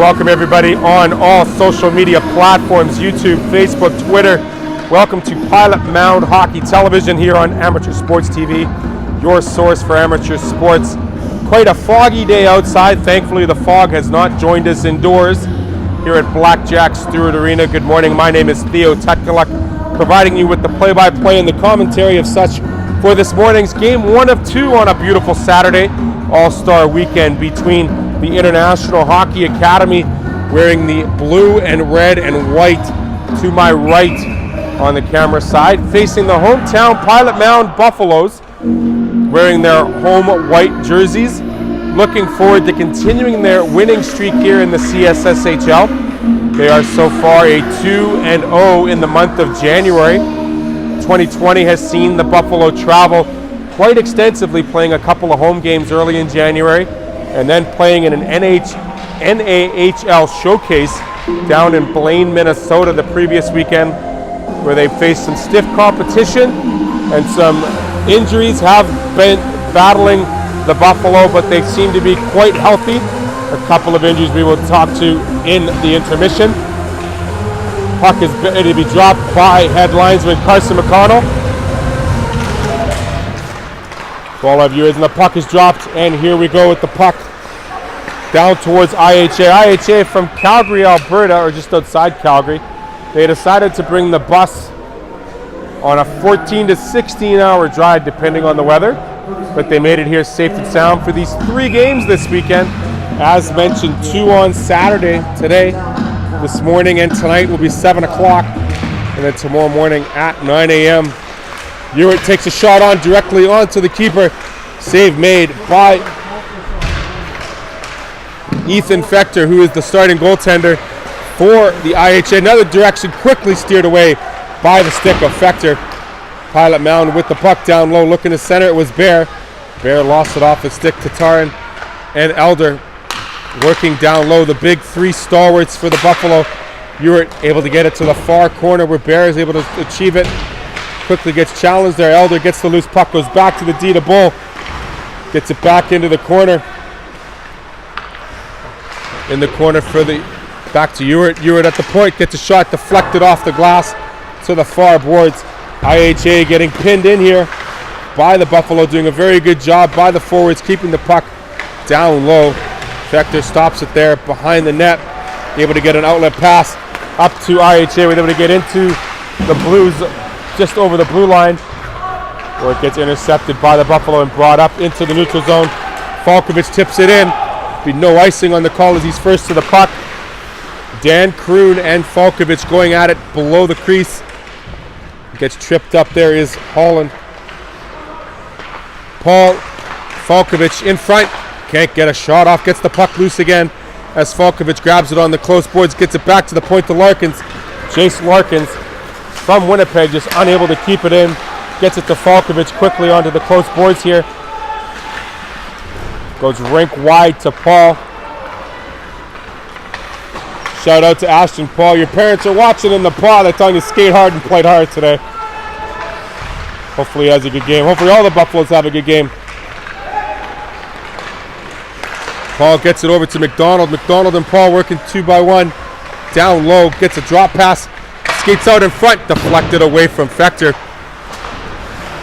welcome everybody on all social media platforms, YouTube, Facebook, Twitter. Welcome to Pilot Mound Hockey Television here on Amateur Sports TV, your source for amateur sports. Quite a foggy day outside. Thankfully, the fog has not joined us indoors here at Blackjack Stewart Arena. Good morning. My name is Theo Tutkaluk, providing you with the play-by-play and the commentary of such for this morning's game 1 of 2 on a beautiful Saturday All-Star weekend between the International Hockey Academy, wearing the blue and red and white to my right on the camera side, facing the hometown Pilot Mound Buffaloes, wearing their home white jerseys, looking forward to continuing their winning streak here in the CSSHL. They are so far a 2-0 in the month of January. 2020 has seen the Buffalo travel quite extensively, playing a couple of home games early in January, and then playing in an NAHL showcase down in Blaine, Minnesota the previous weekend, where they faced some stiff competition and some injuries. Have been battling the Buffalo, but they seem to be quite healthy. A couple of injuries we will talk to in the intermission. Puck is ready to be dropped by head linesman Carson McConnell. For all our viewers, and the puck is dropped, and here we go with the puck down towards IHA. IHA from Calgary, Alberta, or just outside Calgary. They decided to bring the bus on a 14 to 16 hour drive, depending on the weather, but they made it here safe and sound for these 3 games this weekend. As mentioned, 2 on Saturday today. This morning and tonight will be 7 o'clock, and then tomorrow morning at 9 a.m. Ewart takes a shot on directly onto the keeper. Save made by Ethan Fector, who is the starting goaltender for the IHA. Another direction quickly steered away by the stick of Fector. Pilot Mound with the puck down low, looking to center. It was Bear. Bear lost it off the stick to Taran, and Elder working down low. The big 3 stalwarts for the Buffalo. Ewart able to get it to the far corner where Bear is able to achieve it. Quickly gets challenged there. Elder gets the loose puck, goes back to the D to Bull. Gets it back into the corner. In the corner for the, back to Ewart. Ewart at the point, gets a shot deflected off the glass to the far boards. IHA getting pinned in here by the Buffalo, doing a very good job by the forwards, keeping the puck down low. Fector stops it there behind the net, able to get an outlet pass up to IHA. We're able to get into the Blues just over the blue line, where it gets intercepted by the Buffalo and brought up into the neutral zone. Falkovich tips it in. Be no icing on the call as he's first to the puck. Dan Kroon and Falkovich going at it below the crease. Gets tripped up there is Holland. Paul Falkovich in front. Can't get a shot off. Gets the puck loose again as Falkovich grabs it on the close boards. Gets it back to the point to Larkins. Jace Larkins from Winnipeg just unable to keep it in. Gets it to Falkovich quickly onto the close boards here. Goes rink wide to Paul. Shout out to Ashton Paul. Your parents are watching in the pod. They're telling you skate hard and played hard today. Hopefully he has a good game. Hopefully all the Buffaloes have a good game. Paul gets it over to McDonald. McDonald and Paul working 2-by-1. Down low, gets a drop pass. Skates out in front, deflected away from Fector.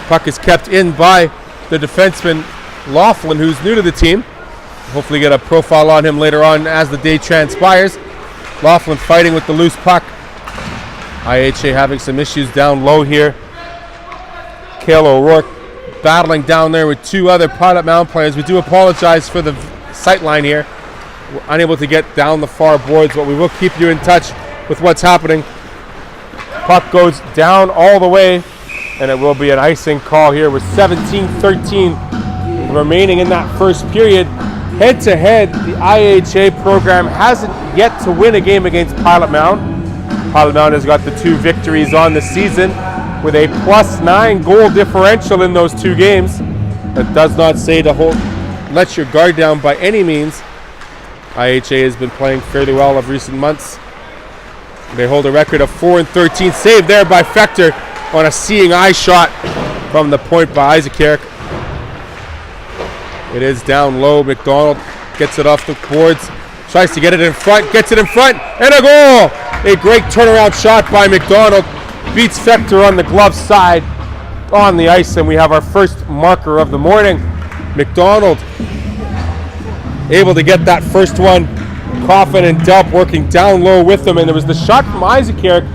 Puck is kept in by the defenseman Laughlin, who's new to the team. Hopefully get a profile on him later on as the day transpires. Laughlin fighting with the loose puck. IHA having some issues down low here. Cale O'Rourke battling down there with 2 other Pilot Mound players. We do apologize for the sight line here. We're unable to get down the far boards, but we will keep you in touch with what's happening. Puck goes down all the way, and it will be an icing call here with 17-13 remaining in that first period. Head-to-head, the IHA program hasn't yet to win a game against Pilot Mound. Pilot Mound has got the 2 victories on the season with a +9 goal differential in those 2 games. That does not say to let your guard down by any means. IHA has been playing fairly well of recent months. They hold a record of 4-13. Saved there by Fector on a seeing eye shot from the point by Isaac Herrick. It is down low. McDonald gets it off the boards. Tries to get it in front, gets it in front, and a goal! A great turnaround shot by McDonald. Beats Fector on the glove side on the ice, and we have our first marker of the morning. McDonald able to get that first one. Coffin and Delp working down low with them, and there was the shot from Isaac Eric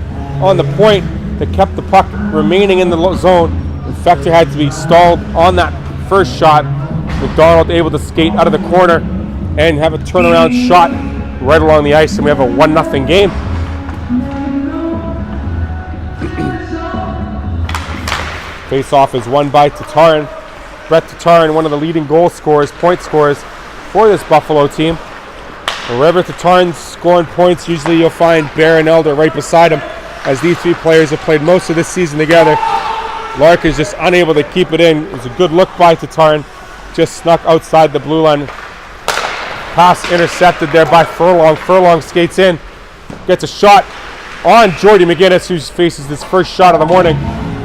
on the point that kept the puck remaining in the zone. And Fector had to be stalled on that first shot. McDonald able to skate out of the corner and have a turnaround shot right along the ice, and we have a 1-0 game. Face-off is won by Tatarin. Brett Tatarin, one of the leading goal scorers, point scorers for this Buffalo team. Wherever Tatarin's scoring points, usually you'll find Bear and Elder right beside him, as these three players have played most of this season together. Lark is just unable to keep it in. It was a good look by Tatarin. Just snuck outside the blue line. Pass intercepted there by Furlong. Furlong skates in, gets a shot on Jordy McGinnis, who faces his first shot of the morning.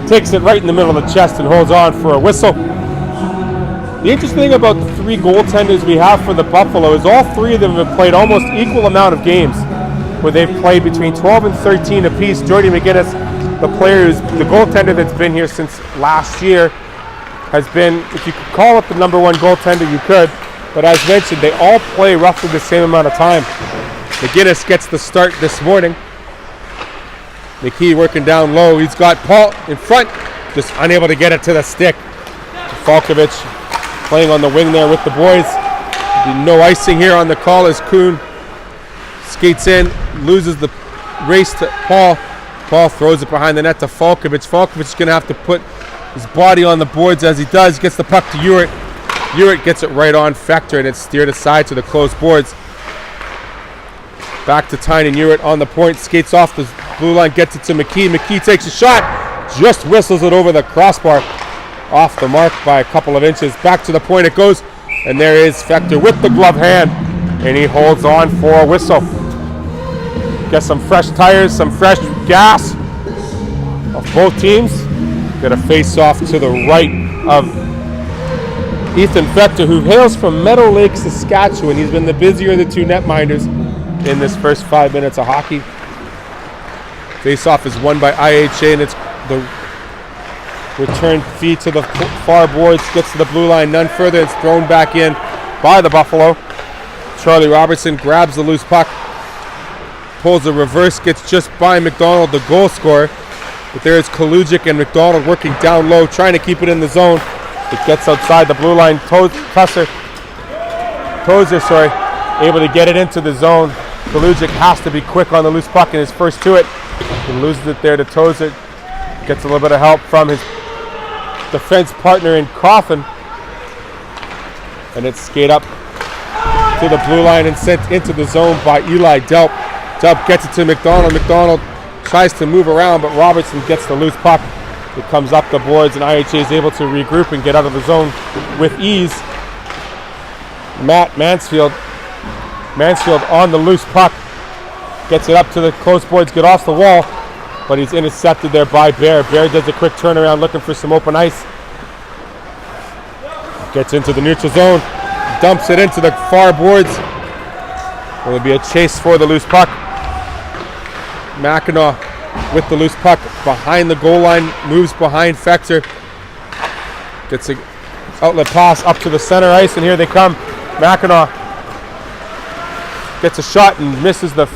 Takes it right in the middle of the chest and holds on for a whistle. The interesting thing about the three goaltenders we have for the Buffalo is all three of them have played almost equal amount of games, where they've played between 12 and 13 apiece. Jordy McGinnis, the player who's the goaltender that's been here since last year, has been, if you could call it the number one goaltender, you could. But as mentioned, they all play roughly the same amount of time. McGinnis gets the start this morning. McKee working down low. He's got Paul in front, just unable to get it to the stick. Falkovich playing on the wing there with the boys. No icing here on the call as Kuhn skates in, loses the race to Paul. Paul throws it behind the net to Falkovich. Falkovich is going to have to put his body on the boards as he does. Gets the puck to Uric. Uric gets it right on Fector, and it's steered aside to the closed boards. Back to Tynan Uric on the point. Skates off the blue line, gets it to McKee. McKee takes a shot. Just whistles it over the crossbar. Off the mark by a couple of inches. Back to the point it goes. And there is Fector with the glove hand. And he holds on for a whistle. Get some fresh tires, some fresh gas of both teams. Get a face-off to the right of Ethan Fector, who hails from Meadow Lake, Saskatchewan. He's been the busier of the two netminders in this first 5 minutes of hockey. Face-off is won by IHA, and it's the return feed to the far boards, gets to the blue line none further. It's thrown back in by the Buffalo. Charlie Robertson grabs the loose puck, pulls a reverse, gets just by McDonald, the goal scorer. But there is Kalujic and McDonald working down low, trying to keep it in the zone. It gets outside the blue line. Tozer, able to get it into the zone. Kalujic has to be quick on the loose puck in his first to it. He loses it there to Tozer. Gets a little bit of help from his defense partner in Coffin. And it's skate up to the blue line and sent into the zone by Eli Delp. Delp gets it to McDonald. McDonald tries to move around, but Robertson gets the loose puck. It comes up the boards, and IHA is able to regroup and get out of the zone with ease. Mansfield on the loose puck. Gets it up to the close boards, get off the wall, but he's intercepted there by Bear. Bear does a quick turnaround looking for some open ice. Gets into the neutral zone, dumps it into the far boards. Will be a chase for the loose puck. Mackinac with the loose puck behind the goal line, moves behind Fector. Gets an outlet pass up to the center ice, and here they come. Mackinac gets a shot and misses the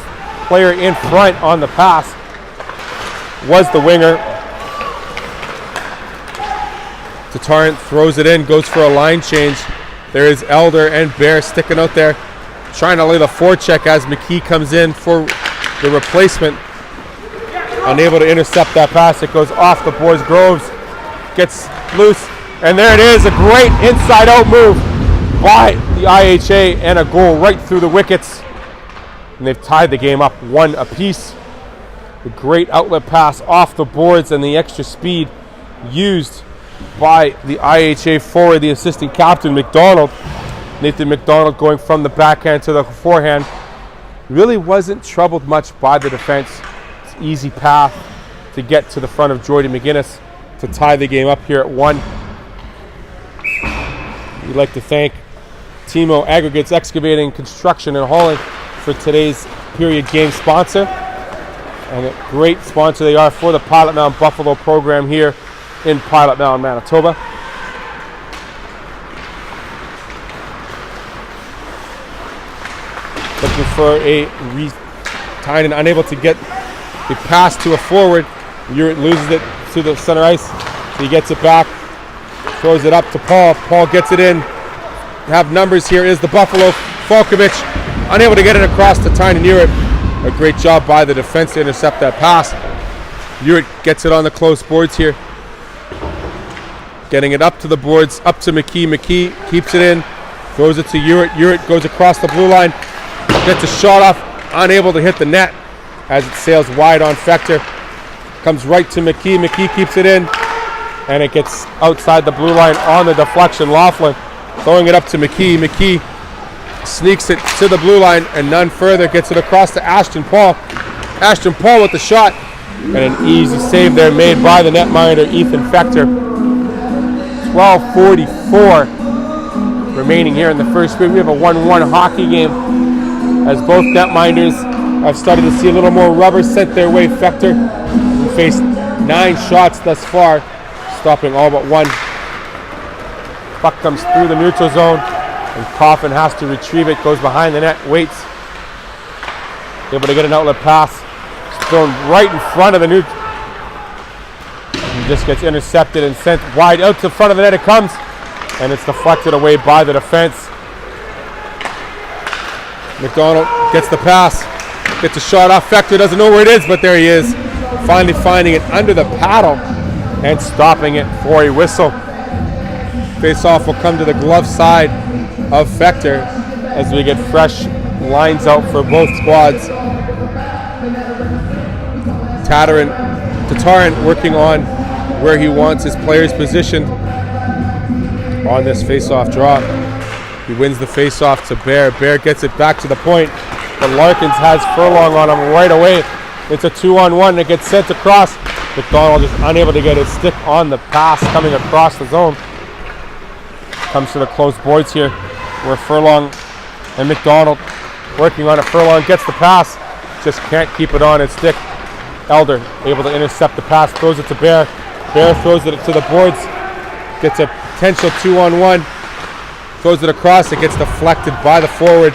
player in front on the pass. Was the winger. Tatarin throws it in, goes for a line change. There is Elder and Bear sticking out there, trying to lay the forecheck as McKee comes in for the replacement. Unable to intercept that pass. It goes off the boards. Groves gets loose, and there it is, a great inside-out move by the IHA and a goal right through the wickets. And they've tied the game up 1 apiece. The great outlet pass off the boards and the extra speed used by the IHA forward, the assistant captain, McDonald. Nathan McDonald going from the backhand to the forehand. Really wasn't troubled much by the defense. It's an easy path to get to the front of Jordy McGinnis to tie the game up here at 1. We'd like to thank Timo Aggregates Excavating, Construction, and Hauling for today's period game sponsor. And a great sponsor they are for the Pilot Mound Buffalo program here in Pilot Mound, Manitoba. Looking for a Tynan unable to get the pass to a forward. Uritt loses it to the center ice. So he gets it back, throws it up to Paul. Paul gets it in. Have numbers here is the Buffalo. Falkovich unable to get it across to Tynan Uritt. A great job by the defense to intercept that pass. Uritt gets it on the close boards here. Getting it up to the boards, up to McKee. McKee keeps it in, throws it to Uritt. Uritt goes across the blue line, gets a shot off, unable to hit the net as it sails wide on Fector. Comes right to McKee. McKee keeps it in, and it gets outside the blue line on the deflection. Laughlin throwing it up to McKee. McKee sneaks it to the blue line and none further. Gets it across to Ashton Paul. Ashton Paul with the shot, and an easy save there made by the netminder Ethan Fector. 12:44 remaining here in the first period. We have a 1-1 hockey game as both netminders have started to see a little more rubber sent their way. Fector faced 9 shots thus far, stopping all but one. Puck comes through the neutral zone, and Coffin has to retrieve it. Goes behind the net, waits, able to get an outlet pass. It's thrown right in front of the neutral. He just gets intercepted and sent wide out to the front of the net. It comes, and it's deflected away by the defense. McDonald gets the pass, gets a shot off. Fector doesn't know where it is, but there he is. Finally finding it under the paddle and stopping it for a whistle. Face-off will come to the glove side of Fector as we get fresh lines out for both squads. Tatarin working on where he wants his players positioned on this face-off draw. He wins the face-off to Bear. Bear gets it back to the point, but Larkins has Furlong on him right away. It's a 2-on-1 that gets sent across. McDonald just unable to get his stick on the pass coming across the zone. Comes to the close boards here where Furlong and McDonald working on it. Furlong gets the pass, just can't keep it on his stick. Elder able to intercept the pass, throws it to Bear. Bear throws it to the boards, gets a potential 2-on-1, throws it across. It gets deflected by the forward.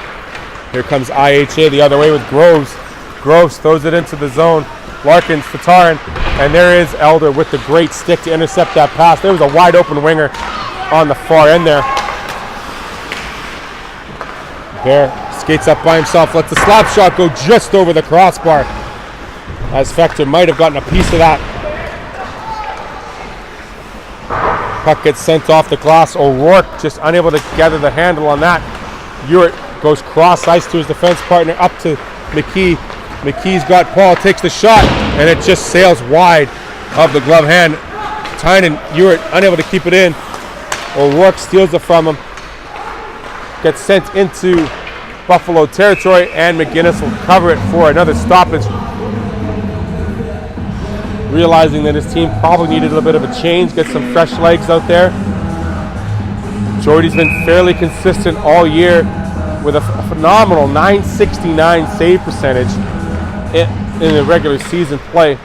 Here comes IHA the other way with Groves. Groves throws it into the zone. Larkins, Tatarin, and there is Elder with the great stick to intercept that pass. There was a wide open winger on the far end there. Bear skates up by himself, lets the slap shot go just over the crossbar, as Fector might have gotten a piece of that. Puck gets sent off the glass. O'Rourke just unable to gather the handle on that. Uritt goes cross ice to his defense partner, up to McKee. McKee's got Paul, takes the shot, and it just sails wide of the glove hand. Tynan Uritt unable to keep it in. O'Rourke steals it from him. Gets sent into Buffalo territory, and McGinnis will cover it for another stoppage. Realizing that his team probably needed a little bit of a change, get some fresh legs out there. Jordy's been fairly consistent all year with a phenomenal .969 save percentage in the regular season play.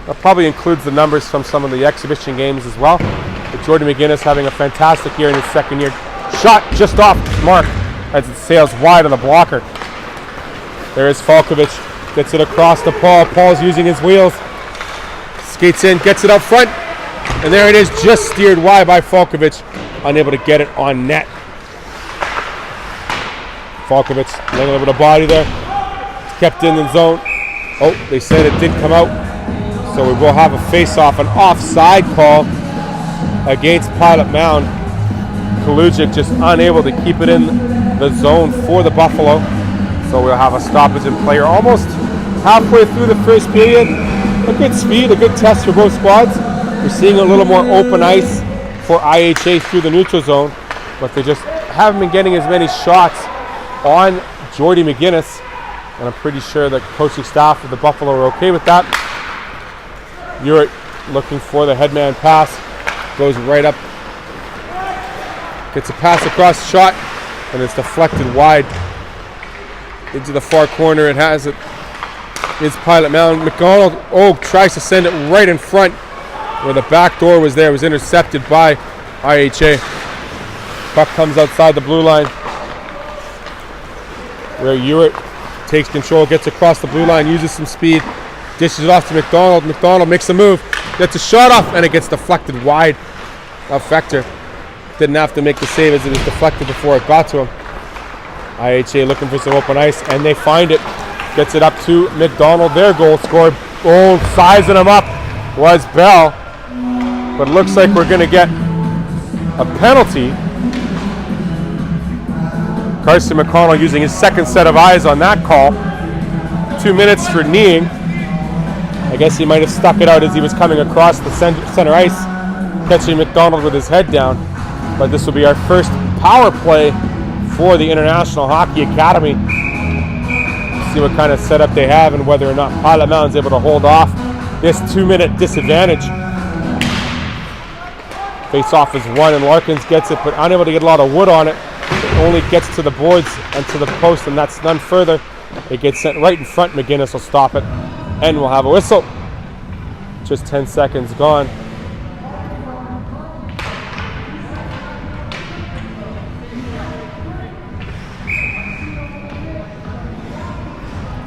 That probably includes the numbers from some of the exhibition games as well. But Jordy McGinnis having a fantastic year in his second year. Shot just off mark as it sails wide on the blocker. There is Falkovich, gets it across to Paul. Paul's using his wheels. Skates in, gets it up front, and there it is, just steered wide by Falkovich, unable to get it on net. Falkovich laying over the body there, kept in the zone. Oh, they said it did come out, so we will have a face-off, an offside call against Pilot Mound. Kalujic just unable to keep it in the zone for the Buffalo, so we'll have a stoppage in play. Almost halfway through the first period. A good speed, a good test for both squads. We're seeing a little more open ice for IHA through the neutral zone, but they just haven't been getting as many shots on Jordy McGinnis, and I'm pretty sure the coaching staff of the Buffalo are okay with that. Uritt looking for the headman pass, goes right up, gets a pass across the shot, and it's deflected wide. into the far corner. It has it. It's Pilot Mound. McDonald, tries to send it right in front where the back door was there. It was intercepted by IHA. Puck comes outside the blue line where Ewart takes control, gets across the blue line, uses some speed, dishes it off to McDonald. McDonald makes a move, gets a shot off, and it gets deflected wide of Fector. Didn't have to make the save as it was deflected before it got to him. IHA looking for some open ice, and they find it. Gets it up to McDonald. Their goal scored. Sizing him up was Bell. But it looks like we're going to get a penalty. Carson McConnell using his second set of eyes on that call. 2 minutes for kneeing. I guess he might have stuck it out as he was coming across the center ice, catching McDonald with his head down. But this will be our first power play for the International Hockey Academy. See what kind of setup they have and whether or not Pilot Mound's able to hold off this 2-minute disadvantage. Face-off is won, and Larkins gets it, but unable to get a lot of wood on it. It only gets to the boards and to the post, and that's none further. It gets sent right in front. McGinnis will stop it, and we'll have a whistle. Just 10 seconds gone.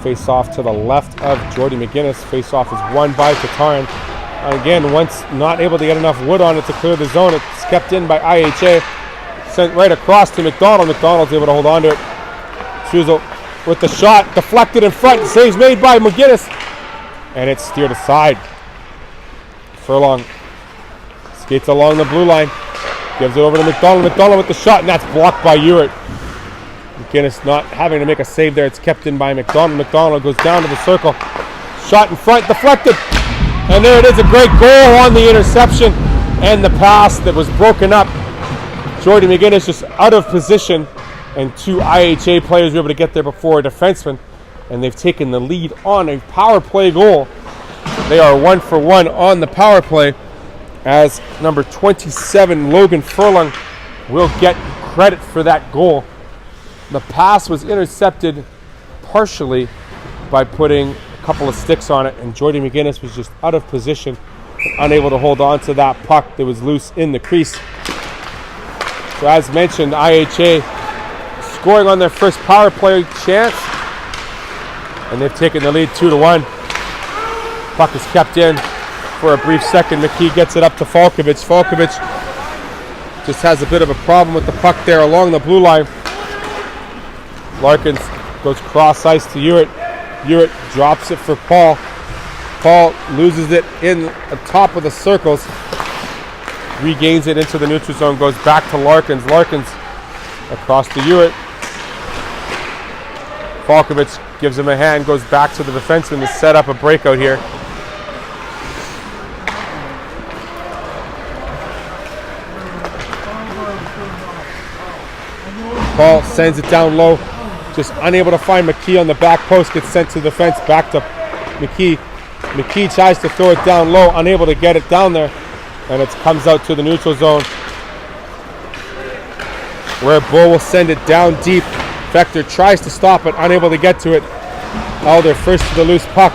Face-off to the left of Jordy McGinnis. Face-off is won by Tatarin. And again, once not able to get enough wood on it to clear the zone, it's kept in by IHA. Sent right across to McDonald. McDonald's able to hold on to it. Chuzel with the shot, deflected in front. Saves made by McGinnis. And it's steered aside. Furlong skates along the blue line. Gives it over to McDonald. McDonald with the shot, and that's blocked by Ewart. McGinnis not having to make a save there. It's kept in by McDonald. McDonald goes down to the circle. Shot in front, deflected. And there it is, a great goal on the interception and the pass that was broken up. Jordy McGinnis just out of position, and 2 IHA players were able to get there before a defenseman, and they've taken the lead on a power play goal. They are 1 for 1 on the power play, as number 27, Logan Furlong, will get credit for that goal. The pass was intercepted partially by putting a couple of sticks on it, and Jordy McGinnis was just out of position, unable to hold on to that puck that was loose in the crease. So as mentioned, IHA scoring on their first power play chance, and they've taken the lead 2-1. Puck is kept in for a brief second. McKee gets it up to Falkovich. Falkovich just has a bit of a problem with the puck there along the blue line. Larkins goes cross ice to Ewart. Ewart drops it for Paul. Paul loses it in the top of the circles. Regains it into the neutral zone. Goes back to Larkins. Larkins across to Ewart. Falkovich gives him a hand. Goes back to the defenseman to set up a breakout here. Paul sends it down low. Just unable to find McKee on the back post. Gets sent to the fence. Back to McKee. McKee tries to throw it down low. Unable to get it down there. And it comes out to the neutral zone, where Bull will send it down deep. Fector tries to stop it. Unable to get to it. Elder first to the loose puck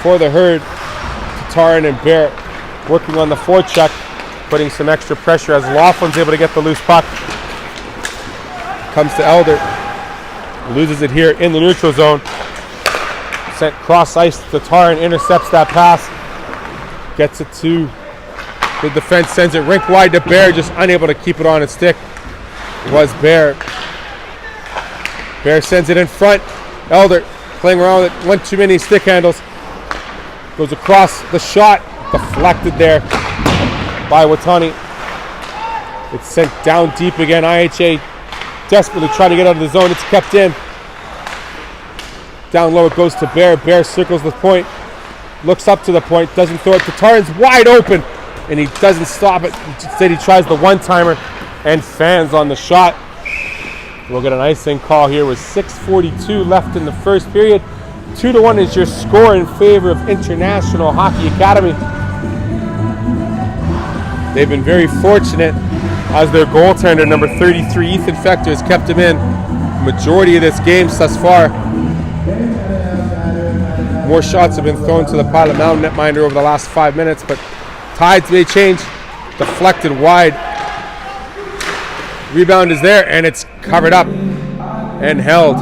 for the Herd. Tatarin and Barrett working on the forecheck, putting some extra pressure as Laughlin's able to get the loose puck. Comes to Elder. Loses it here in the neutral zone. Sent cross ice to Tatarin. Intercepts that pass. Gets it to the defense. Sends it rink wide to Bear. Just unable to keep it on its stick. It was Bear. Bear sends it in front. Elder playing around with it. One too many stick handles. Goes across the shot. Deflected there by Watani. It's sent down deep again. IHA desperately trying to get out of the zone. It's kept in. Down low it goes to Bear. Bear circles the point. Looks up to the point. Doesn't throw it. Tatarin's wide open. And he doesn't stop it. Instead he tries the one-timer and fans on the shot. We'll get an icing call here with 6:42 left in the first period. 2-1 is your score in favor of International Hockey Academy. They've been very fortunate as their goaltender, number 33, Ethan Fector, has kept him in majority of this game thus far. More shots have been thrown to the Pilot Mound netminder over the last 5 minutes, but tides may change. Deflected wide. Rebound is there, and it's covered up and held.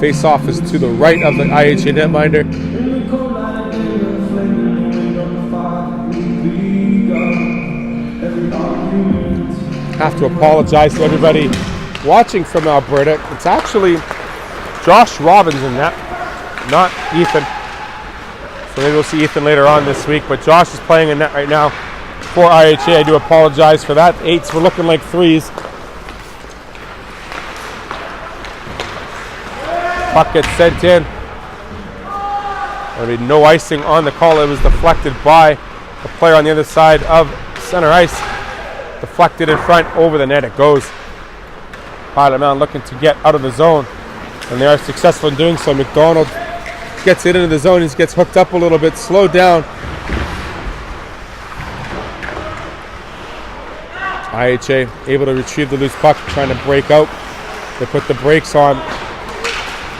Face-off is to the right of the IHA netminder. Have to apologize to everybody watching from Alberta. It's actually Josh Robbins in net, not Ethan. So maybe we'll see Ethan later on this week, but Josh is playing in net right now for IHA. I do apologize for that. 8s were looking like 3s. Puck gets sent in. There'll be no icing on the call. It was deflected by the player on the other side of center ice. Deflected in front, over the net it goes. Pilot Mound looking to get out of the zone, and they are successful in doing so. McDonald gets it into the zone. He gets hooked up a little bit, slowed down. IHA able to retrieve the loose puck, trying to break out. They put the brakes on.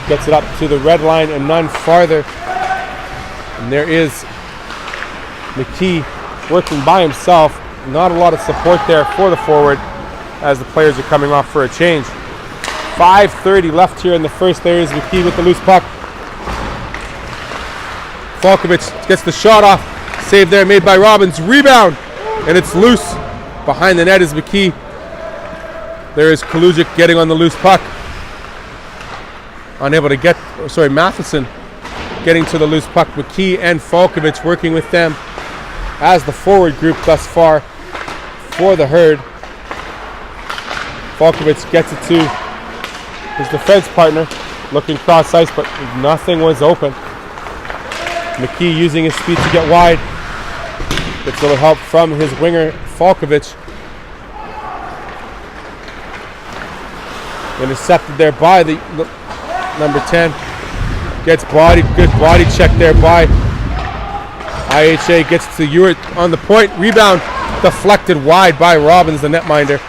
Gets it up to the red line and none farther. And there is McKee working by himself. Not a lot of support there for the forward as the players are coming off for a change. 5:30 left here in the first. There is McKee with the loose puck. Falkovich gets the shot off. Save there made by Robbins. Rebound, and it's loose. Behind the net is McKee. There is Kalujic getting on the loose puck. Unable to get, Matheson getting to the loose puck. McKee and Falkovich working with them as the forward group thus far for the Herd. Falkovich gets it to his defense partner, looking cross ice, but nothing was open. McKee using his speed to get wide. Gets a little help from his winger, Falkovich. Intercepted there by the number 10. Gets bodied, good body check there by IHA. Gets to Ewart on the point. Rebound deflected wide by Robbins, the netminder.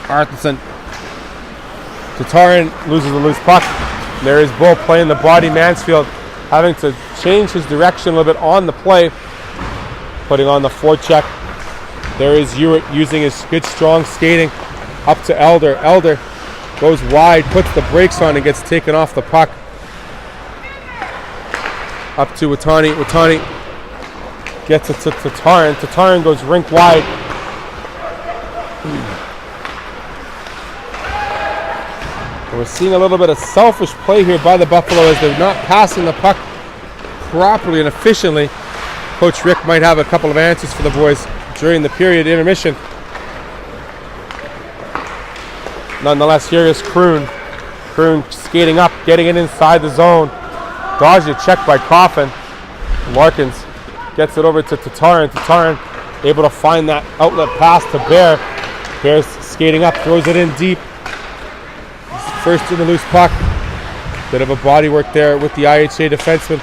Arthurson. Tatarin loses the loose puck. There is Bull playing the body. Mansfield having to change his direction a little bit on the play. Putting on the forecheck. There is Ewart using his good strong skating up to Elder. Elder goes wide, puts the brakes on, and gets taken off the puck. Up to Watani. Watani gets it to Tatarin. Tatarin goes rink wide. And we're seeing a little bit of selfish play here by the Buffalo as they're not passing the puck properly and efficiently. Coach Rick might have a couple of answers for the boys during the period intermission. Nonetheless, here is Kroon. Kroon skating up, getting it inside the zone. Dodged a check by Coffin. Larkins gets it over to Tatarin. Tatarin able to find that outlet pass to Bear. Bear's skating up, throws it in deep. First in the loose puck. Bit of a body work there with the IHA defenseman.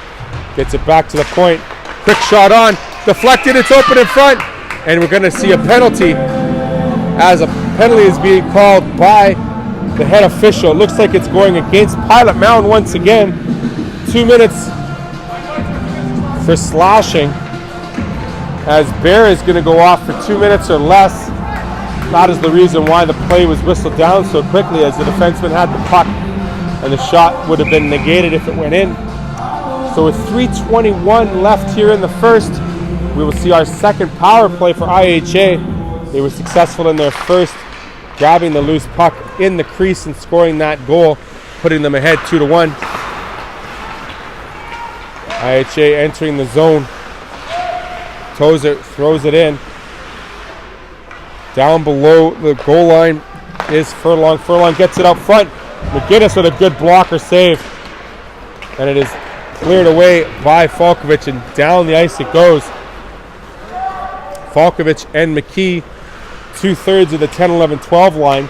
Gets it back to the point. Quick shot on. Deflected, it's open in front. And we're going to see a penalty as a penalty is being called by the head official. It looks like it's going against Pilot Mound once again. 2 minutes for slashing as Bear is going to go off for 2 minutes or less. That is the reason why the play was whistled down so quickly, as the defenseman had the puck and the shot would have been negated if it went in. So with 3:21 left here in the first, we will see our second power play for IHA. They were successful in their first, grabbing the loose puck in the crease and scoring that goal, putting them ahead 2-1. IHA entering the zone. Tozer throws it in. Down below the goal line is Furlong. Furlong gets it out front. McGinnis with a good blocker save. And it is cleared away by Falkovich, and down the ice it goes. Falkovich and McKee, 2/3 of the 10-11-12 line.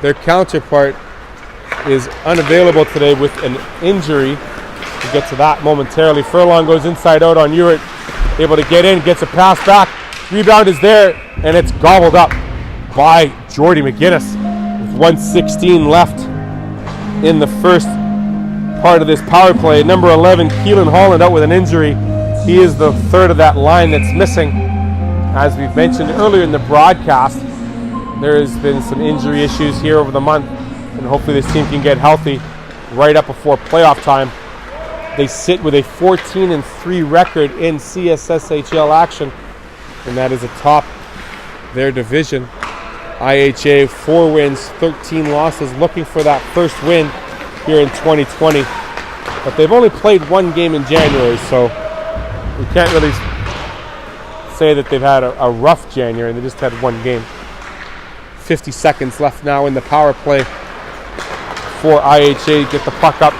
Their counterpart is unavailable today with an injury. We'll get to that momentarily. Furlong goes inside out on Ewart. Able to get in, gets a pass back. Rebound is there, and it's gobbled up by Jordy McGinnis. With 1:16 left in the first part of this power play. Number 11, Keelan Holland, out with an injury. He is the third of that line that's missing. As we've mentioned earlier in the broadcast, there has been some injury issues here over the month, and hopefully this team can get healthy right up before playoff time. They sit with a 14-3 record in CSSHL action, and that is atop their division. IHA 4 wins, 13 losses, looking for that first win here in 2020. But they've only played one game in January, so we can't really say that they've had a rough January. They just had one game. 50 seconds left now in the power play for IHA. Get the puck up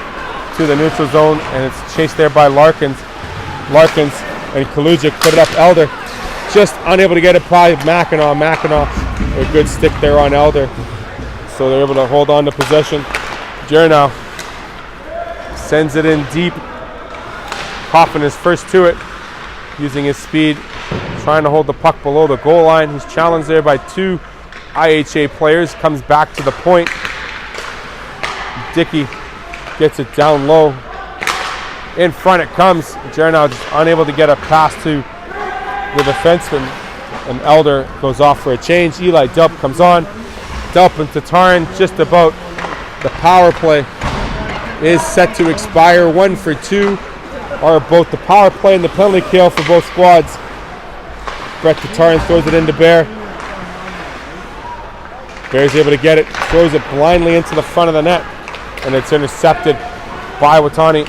to the neutral zone, and it's chased there by Larkins and Kalujic put it up. Elder just unable to get it by Mackinac. A good stick there on Elder, so they're able to hold on to possession. Jernow sends it in deep. Hoffman is first to it, using his speed, trying to hold the puck below the goal line. He's challenged there by two IHA players, comes back to the point. Dickey gets it down low. In front it comes. Jernow just unable to get a pass to the defenseman, and Elder goes off for a change. Eli Delp comes on. Delp and Tatarin just about. The power play is set to expire. 1 for 2 are both the power play and the penalty kill for both squads. Brett Tatarin throws it into Bear. Bear's able to get it, throws it blindly into the front of the net, and it's intercepted by Watani.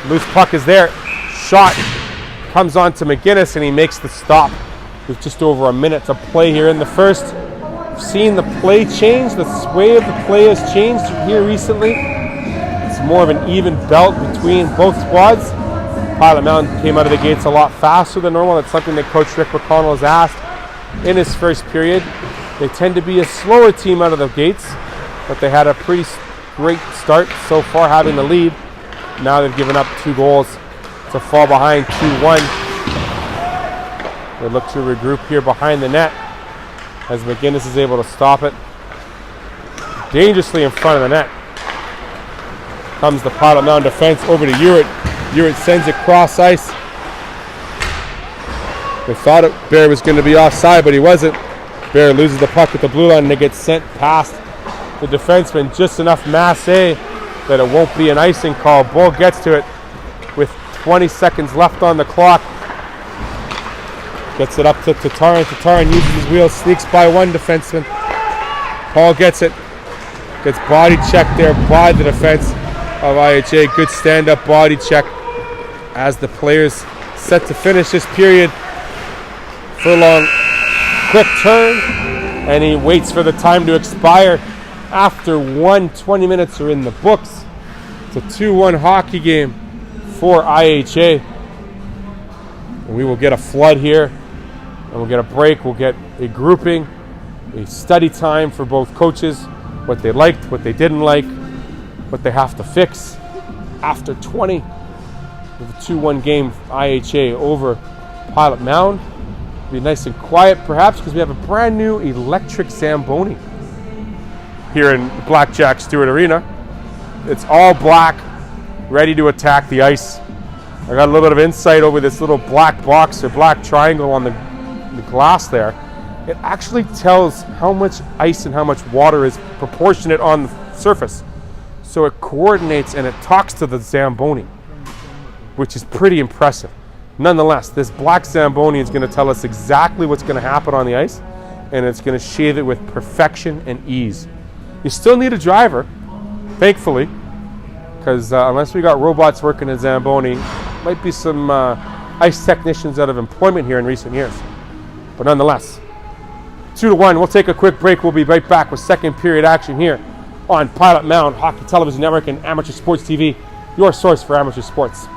Loose puck is there. Shot comes on to McGinnis, and he makes the stop with just over a minute to play here in the first. We've seen the play change. The sway of the play has changed here recently. It's more of an even belt between both squads. Pilot Mound came out of the gates a lot faster than normal. That's something that Coach Rick McConnell has asked in his first period. They tend to be a slower team out of the gates, but they had a pretty great start so far, having the lead. Now they've given up 2 goals to fall behind 2-1. They look to regroup here behind the net as McGinnis is able to stop it. Dangerously in front of the net comes the Pilot Mound defense over to Uritt. Uritt sends it cross ice. They thought Bear was going to be offside, but he wasn't. Bear loses the puck at the blue line, and it gets sent past the defenseman. Just enough masse that it won't be an icing call. Bull gets to it with 20 seconds left on the clock. Gets it up to Tatarin. Tatarin uses his wheels, sneaks by one defenseman. Paul gets it. Gets body checked there by the defense of IHA. Good stand-up body check as the players set to finish this period. Furlong, quick turn, and he waits for the time to expire. After 20 minutes are in the books. It's a 2-1 hockey game for IHA. And we will get a flood here, and we'll get a break. We'll get a grouping, a study time for both coaches, what they liked, what they didn't like, what they have to fix. After 20, with a 2-1 game, IHA over Pilot Mound. It'll be nice and quiet, perhaps, because we have a brand new electric Zamboni here in Blackjack Stewart Arena. It's all black, ready to attack the ice. I got a little bit of insight over this little black box or black triangle on the glass there. It actually tells how much ice and how much water is proportionate on the surface. So it coordinates and it talks to the Zamboni, which is pretty impressive. Nonetheless, this black Zamboni is going to tell us exactly what's going to happen on the ice, and it's going to shave it with perfection and ease. You still need a driver, thankfully, because unless we got robots working at Zamboni, might be some ice technicians out of employment here in recent years. But nonetheless, 2-1. We'll take a quick break. We'll be right back with second period action here on Pilot Mound Hockey Television Network and Amateur Sports TV, your source for amateur sports.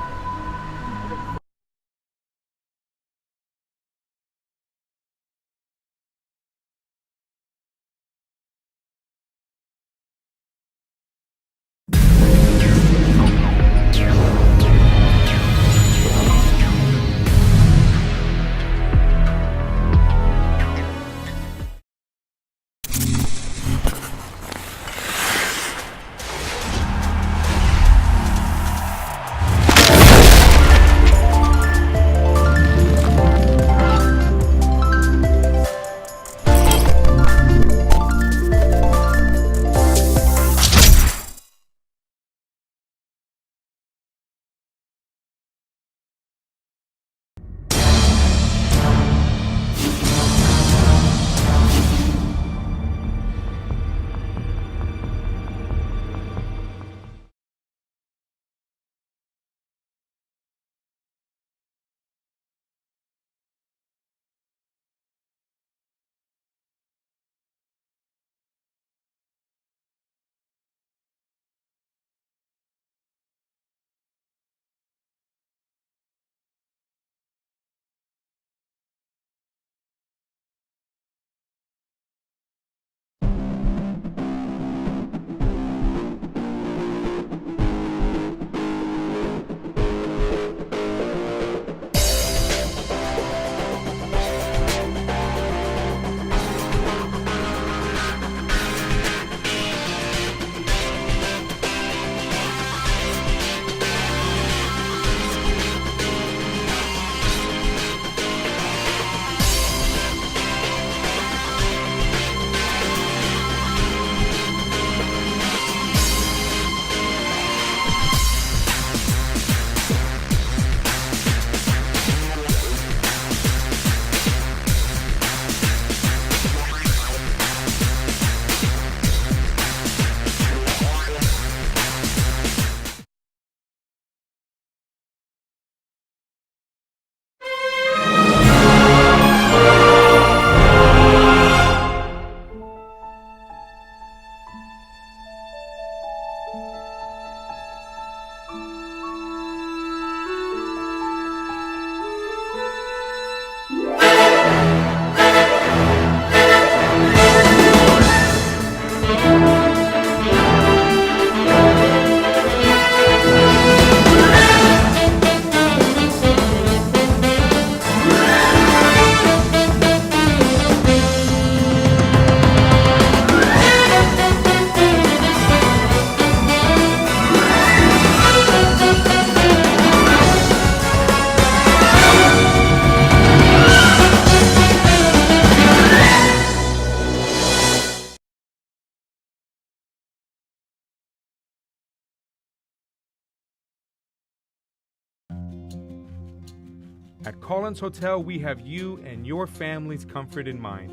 At Collins Hotel, we have you and your family's comfort in mind.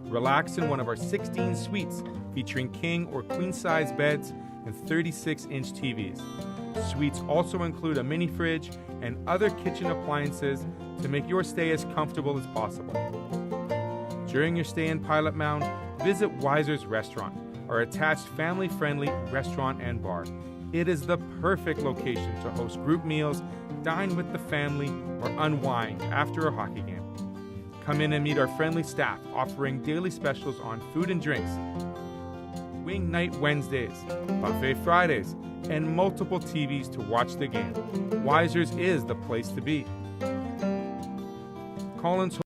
Relax in one of our 16 suites featuring king or queen size beds and 36-inch TVs. Suites also include a mini fridge and other kitchen appliances to make your stay as comfortable as possible. During your stay in Pilot Mound, visit Weiser's Restaurant, our attached family-friendly restaurant and bar. It is the perfect location to host group meals, dine with the family, or unwind after a hockey game. Come in and meet our friendly staff offering daily specials on food and drinks, Wing Night Wednesdays, Buffet Fridays, and multiple TVs to watch the game. Weiser's is the place to be. Collins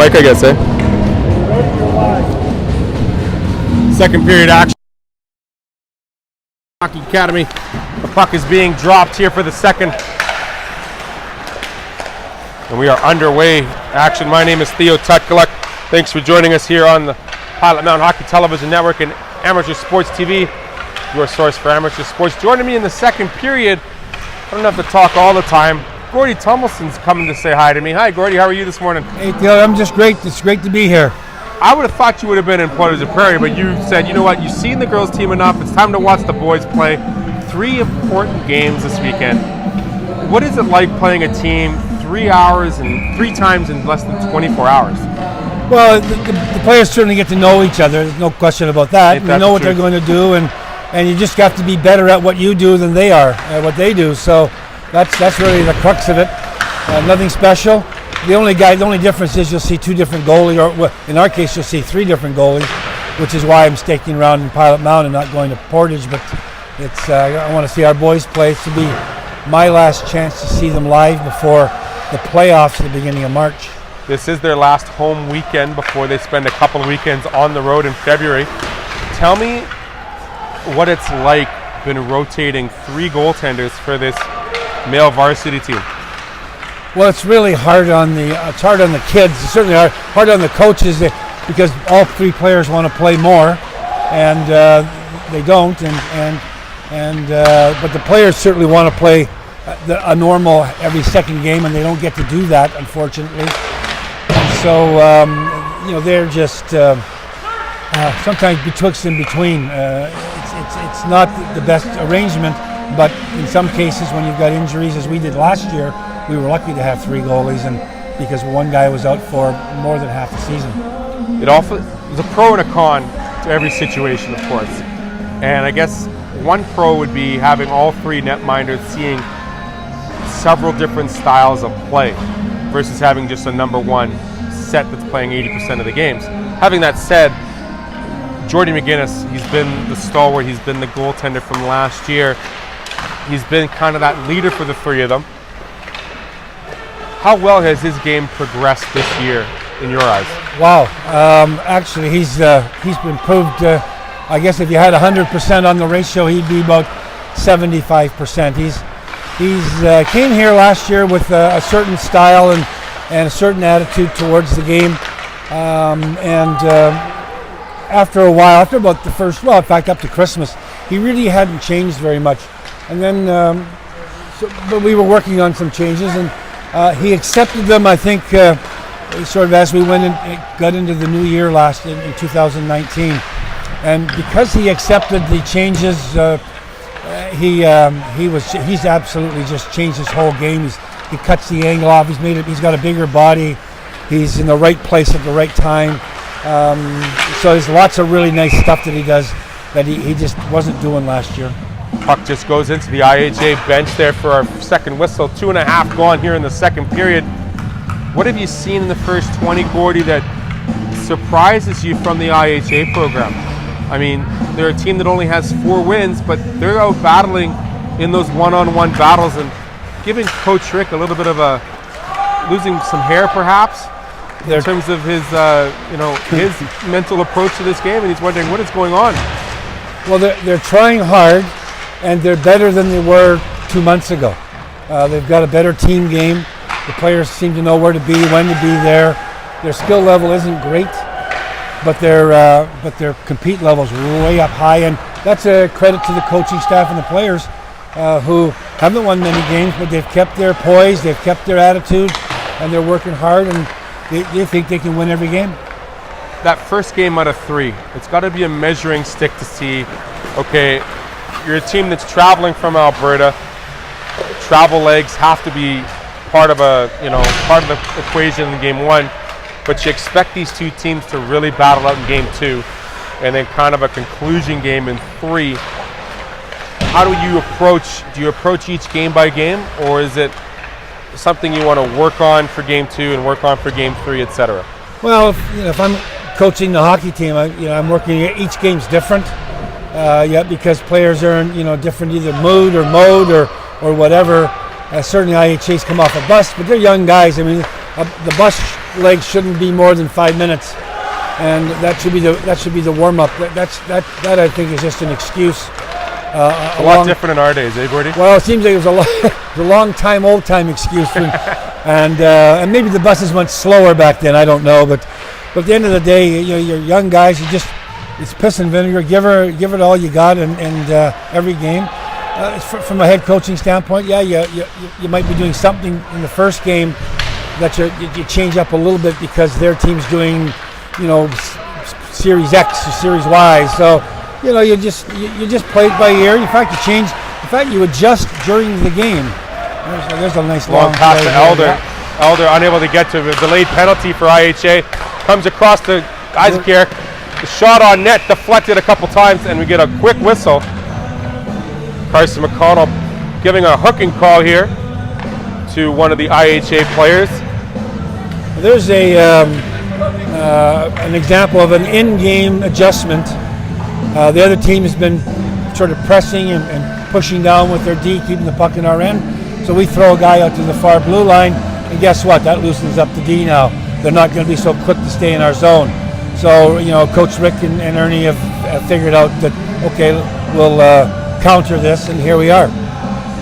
mic, I guess, eh? Second period action. Hockey Academy. The puck is being dropped here for the second. And we are underway. Action. My name is Theo Tutkaluk. Thanks for joining us here on the Pilot Mound Hockey Television Network and Amateur Sports TV, your source for amateur sports. Joining me in the second period, I don't have to talk all the time. Gordy Tumbleson's coming to say hi to me. Hi, Gordy. How are you this morning? Hey, Theo. I'm just great. It's great to be here. I would have thought you would have been in Portage Prairie, but you said, you know what, you've seen the girls team enough. It's time to watch the boys play. 3 important games this weekend. What is it like playing a team 3 hours and 3 times in less than 24 hours? Well, the players certainly get to know each other. There's no question about that. You know what they're going to do, and you just have to be better at what you do than they are at what they do. So that's really the crux of it. Nothing special. The only difference is you'll see 2 different goalies, or in our case, you'll see 3 different goalies, which is why I'm staking around in Pilot Mound and not going to Portage. But it's I want to see our boys play. It's to be my last chance to see them live before the playoffs at the beginning of March. This is their last home weekend before they spend a couple of weekends on the road in February. Tell me what it's like been rotating 3 goaltenders for this male varsity team. Well, it's really hard on the kids. It's certainly hard on the coaches because all 3 players want to play more, and they don't. But the players certainly want to play a normal every second game, and they don't get to do that, unfortunately. So they're just sometimes betwixt and between. It's not the best arrangement, but in some cases, when you've got injuries, as we did last year, we were lucky to have 3 goalies, and because one guy was out for more than half the season. There's a pro and a con to every situation, of course. And I guess one pro would be having all 3 netminders seeing several different styles of play versus having just a number 1 set that's playing 80% of the games. Having that said, Jordy McGinnis, he's been the stalwart, he's been the goaltender from last year. He's been kind of that leader for the 3 of them. How well has his game progressed this year in your eyes? Wow. Actually, he's been proved, I guess if you had 100% on the ratio, he'd be about 75%. He's came here last year with a certain style and a certain attitude towards the game. After a while, after about the first, in fact, up to Christmas, he really hadn't changed very much. And then, but we were working on some changes, and he accepted them, I think, sort of as we got into the new year in 2019. And because he accepted the changes, he's absolutely just changed his whole game. He cuts the angle off. He's got a bigger body. He's in the right place at the right time. So there's lots of really nice stuff that he does that he just wasn't doing last year. Puck just goes into the IHA bench there for our second whistle. 2.5 gone here in the second period. What have you seen in the first 20, Gordy, that surprises you from the IHA program? I mean, they're a team that only has 4 wins, but they're out battling in those one-on-one battles and giving Coach Rick a little bit of losing some hair, perhaps, in terms of his mental approach to this game, and he's wondering what is going on. Well, they're trying hard, and they're better than they were 2 months ago. They've got a better team game. The players seem to know where to be, when to be there. Their skill level isn't great, but their compete level is way up high, and that's a credit to the coaching staff and the players who haven't won many games, but they've kept their poise, they've kept their attitude, and they're working hard, and they think they can win every game. That first game out of 3, it's got to be a measuring stick to see, okay, you're a team that's traveling from Alberta. Travel legs have to be part of the equation in game 1, but you expect these 2 teams to really battle out in game 2, and then kind of a conclusion game in 3. How do you approach each game by game, or is it something you want to work on for game 2 and work on for game 3, etc.? Well, if I'm coaching the hockey team, I'm working. Each game's different, because players are in different either mood or mode or whatever. Certainly IHA's come off a bus, but they're young guys. I mean, the bus legs shouldn't be more than 5 minutes, and that should be the warm up. That I think is just an excuse. A lot different in our days, eh, Gordy? Well, it seems like it was a long time, old time excuse, and maybe the buses went slower back then. I don't know, but at the end of the day, you're young guys. It's piss and vinegar. Give it all you got, and every game. From a head coaching standpoint, yeah, you might be doing something in the first game that you change up a little bit because their team's doing, Series X or Series Y. So, you just play it by ear. In fact, you adjust during the game. There's a nice long pass to Elder. Yeah. Elder unable to get to a delayed penalty for IHA. Comes across to Isaac here. The shot on net deflected a couple times, and we get a quick whistle. Carson McConnell giving a hooking call here to one of the IHA players. There's an example of an in-game adjustment. The other team has been sort of pressing and pushing down with their D, keeping the puck in our end. So we throw a guy out to the far blue line, and guess what? That loosens up the D now. They're not going to be so quick to stay in our zone. So, Coach Rick and Ernie have figured out that, okay, we'll counter this, and here we are.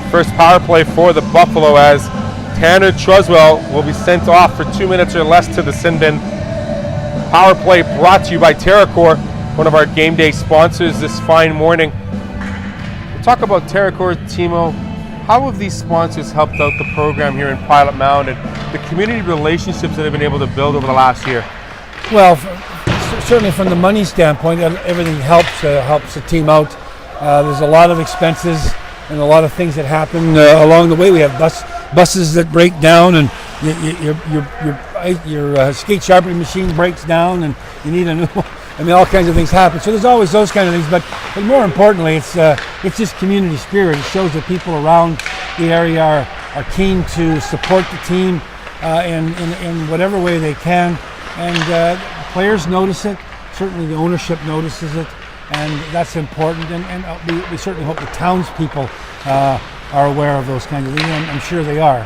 First power play for the Buffalo as Tanner Truswell will be sent off for 2 minutes or less to the sin bin. Power play brought to you by TerraCore, one of our game day sponsors this fine morning. We'll talk about TerraCore, Timo. How have these sponsors helped out the program here in Pilot Mound and the community relationships that they've been able to build over the last year? Well, certainly from the money standpoint, everything helps the team out. There's a lot of expenses and a lot of things that happen along the way. We have buses that break down, and your skate sharpening machine breaks down, and you need a new one. I mean, all kinds of things happen. So there's always those kind of things. But more importantly, it's just community spirit. It shows that people around the area are keen to support the team in whatever way they can, and players notice it. Certainly, the ownership notices it. And that's important, and we certainly hope the townspeople are aware of those kinds of things, and I'm sure they are.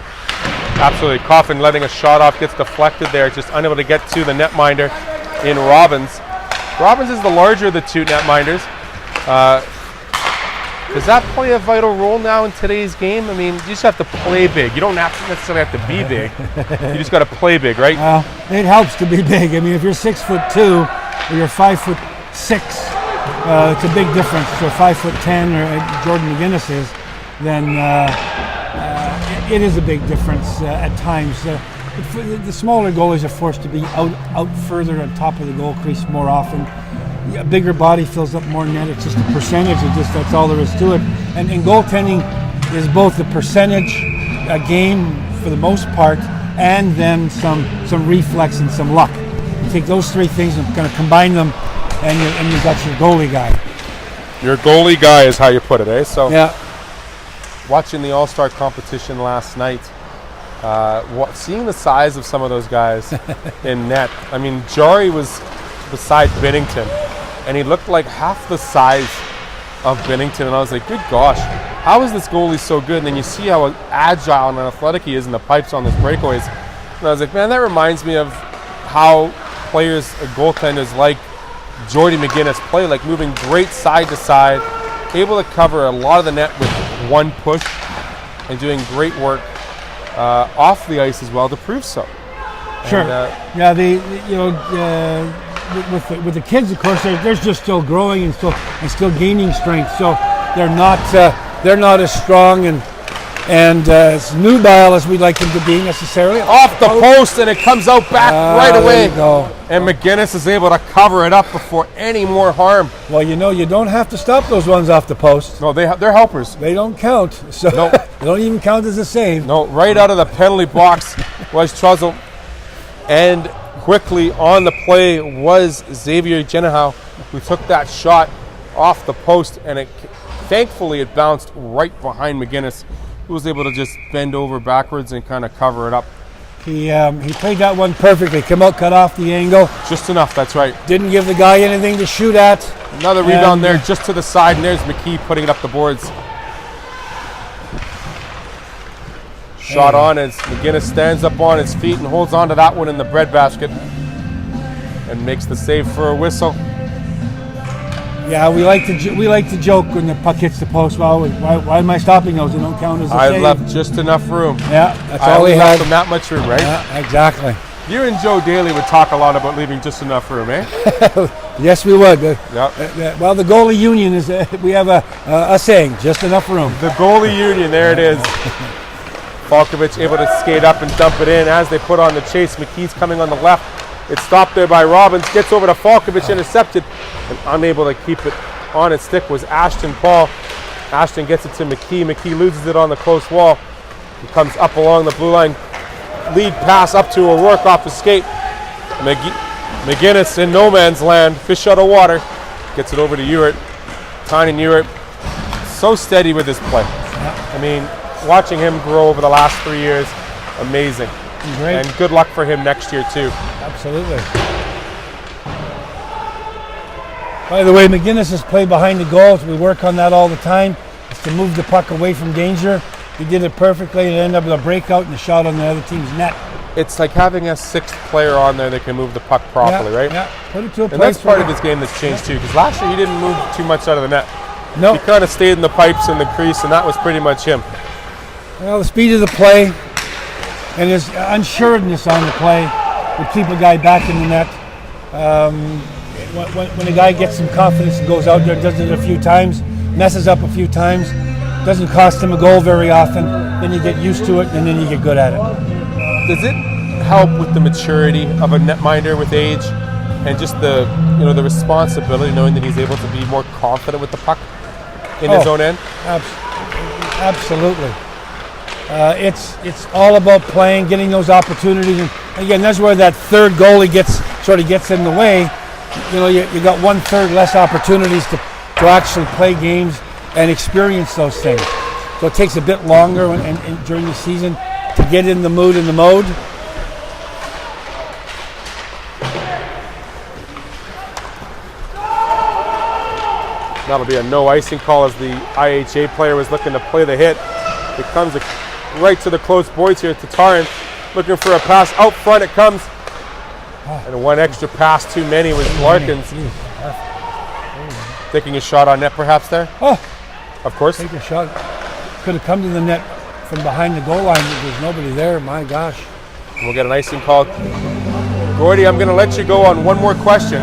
Absolutely. Coffin letting a shot off, gets deflected there, just unable to get to the netminder in Robbins. Robbins is the larger of the two netminders. Does that play a vital role now in today's game? I mean, you just have to play big. You don't necessarily have to be big. You just got to play big, right? It helps to be big. I mean, if you're 6'2" or you're 5'6", it's a big difference. So 5'10", or Jordan McGinnis is, then it is a big difference at times. The smaller goalies are forced to be out further on top of the goal crease more often. A bigger body fills up more net. It's just a percentage. That's all there is to it. And goaltending is both the percentage game for the most part, and then some reflex and some luck. You take those three things and kind of combine them, and you've got your goalie guy. Your goalie guy is how you put it, eh? So, yeah. Watching the All-Star competition last night, seeing the size of some of those guys in net. I mean, Jari was beside Binnington, and he looked like half the size of Binnington, and I was like, good gosh, how is this goalie so good? And then you see how agile and athletic he is in the pipes on those breakaways. And I was like, man, that reminds me of how players, goaltenders like Jordy McGinnis play, like moving great side to side, able to cover a lot of the net with one push, and doing great work off the ice as well to prove so. Sure. And, with the kids, of course, they're just still growing and still gaining strength. So they're not as strong and as nubile as we'd like them to be necessarily. Off the post, and it comes out back right away. There you go. And McGinnis is able to cover it up before any more harm. Well, you don't have to stop those ones off the post. No, they're helpers. They don't count. So no. They don't even count as a save. No, right out of the penalty box was Trussell. And quickly on the play was Xavier Jenahau, who took that shot off the post, and thankfully it bounced right behind McGinnis, who was able to just bend over backwards and kind of cover it up. He played that one perfectly. Came out, cut off the angle. Just enough, that's right. Didn't give the guy anything to shoot at. Another rebound there just to the side, and there's McKee putting it up the boards. Shot on as McGinnis stands up on his feet and holds on to that one in the breadbasket and makes the save for a whistle. Yeah, we like to joke when the puck hits the post. Well, why am I stopping those? They don't count as a I save. left just enough room. Yeah, that's I all we left had. them that much room, right? Yeah, exactly. You and Joe Daly would talk a lot about leaving just enough room, eh? Yes, we would. Yep. Well, the goalie union is. We have a saying: just enough room. The goalie union, there it is. Falkovich able to skate up and dump it in as they put on the chase. McKee's coming on the left. It's stopped there by Robbins. Gets over to Falkovich, intercepted, and unable to keep it on its stick was Ashton Paul. Ashton gets it to McKee. McKee loses it on the close wall. He comes up along the blue line. Lead pass up to O'Rourke off his skate. McGinnis in no man's land. Fish out of water. Gets it over to Ewert. Tiny Ewert. So steady with his play. I mean, watching him grow over the last 3 years, amazing. Great. And good luck for him next year too. Absolutely. By the way, McGinnis' play behind the goals, we work on that all the time. It's to move the puck away from danger. He did it perfectly and ended up with a breakout and a shot on the other team's net. It's like having a sixth player on there that can move the puck properly, right? Yeah, put it to a place. And that's part of his game that's changed too, because last year he didn't move too much out of the net. No. He kind of stayed in the pipes and the crease, and that was pretty much him. Well, the speed of the play and his unsureness on the play would keep a guy back in the net. When a guy gets some confidence and goes out there, does it a few times, messes up a few times, doesn't cost him a goal very often, then you get used to it and then you get good at it. Does it help with the maturity of a netminder with age and just the the responsibility, knowing that he's able to be more confident with the puck in his own end? Absolutely. It's all about playing, getting those opportunities, and again, that's where that third goalie gets in the way. You got 1/3 less opportunities to actually play games and experience those things. So it takes a bit longer and during the season to get in the mood and the mode. That'll be a no icing call as the IHA player was looking to play the hit. It comes right to the close boards here. Tatarin looking for a pass. Out front it comes. And one extra pass too many was Larkins. Taking a shot on net perhaps there? Oh, of course. take a shot. Could have come to the net from behind the goal line, but there's nobody there. My gosh. We'll get an icing call. Gordy, I'm going to let you go on one more question.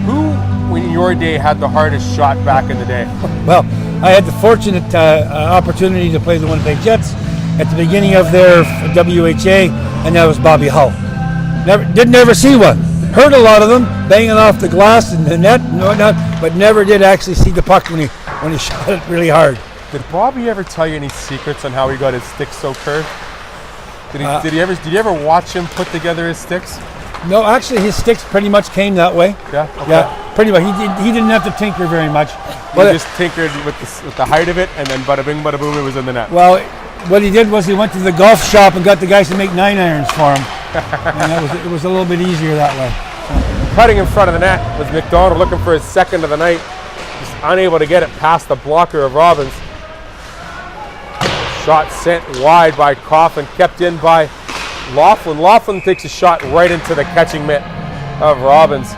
Who, in your day, had the hardest shot back in the day? Well, I had the fortunate opportunity to play the Winnipeg Jets at the beginning of their WHA, and that was Bobby Hull. Didn't ever see one. Heard a lot of them banging off the glass and the net and whatnot, but never did actually see the puck when he shot it really hard. Did Bobby ever tell you any secrets on how he got his sticks so curved? Did you ever watch him put together his sticks? No, actually, his sticks pretty much came that way. Yeah. Okay. Yeah, pretty much. He didn't have to tinker very much. He just tinkered with the height of it, and then bada bing, bada boom, it was in the net. Well, what he did was he went to the golf shop and got the guys to make 9-irons for him, and it was a little bit easier that way. Cutting in front of the net was McDonald looking for his second of the night. Just unable to get it past the blocker of Robbins. Shot sent wide by Coffin, kept in by Laughlin. Laughlin takes a shot right into the catching mitt of Robbins.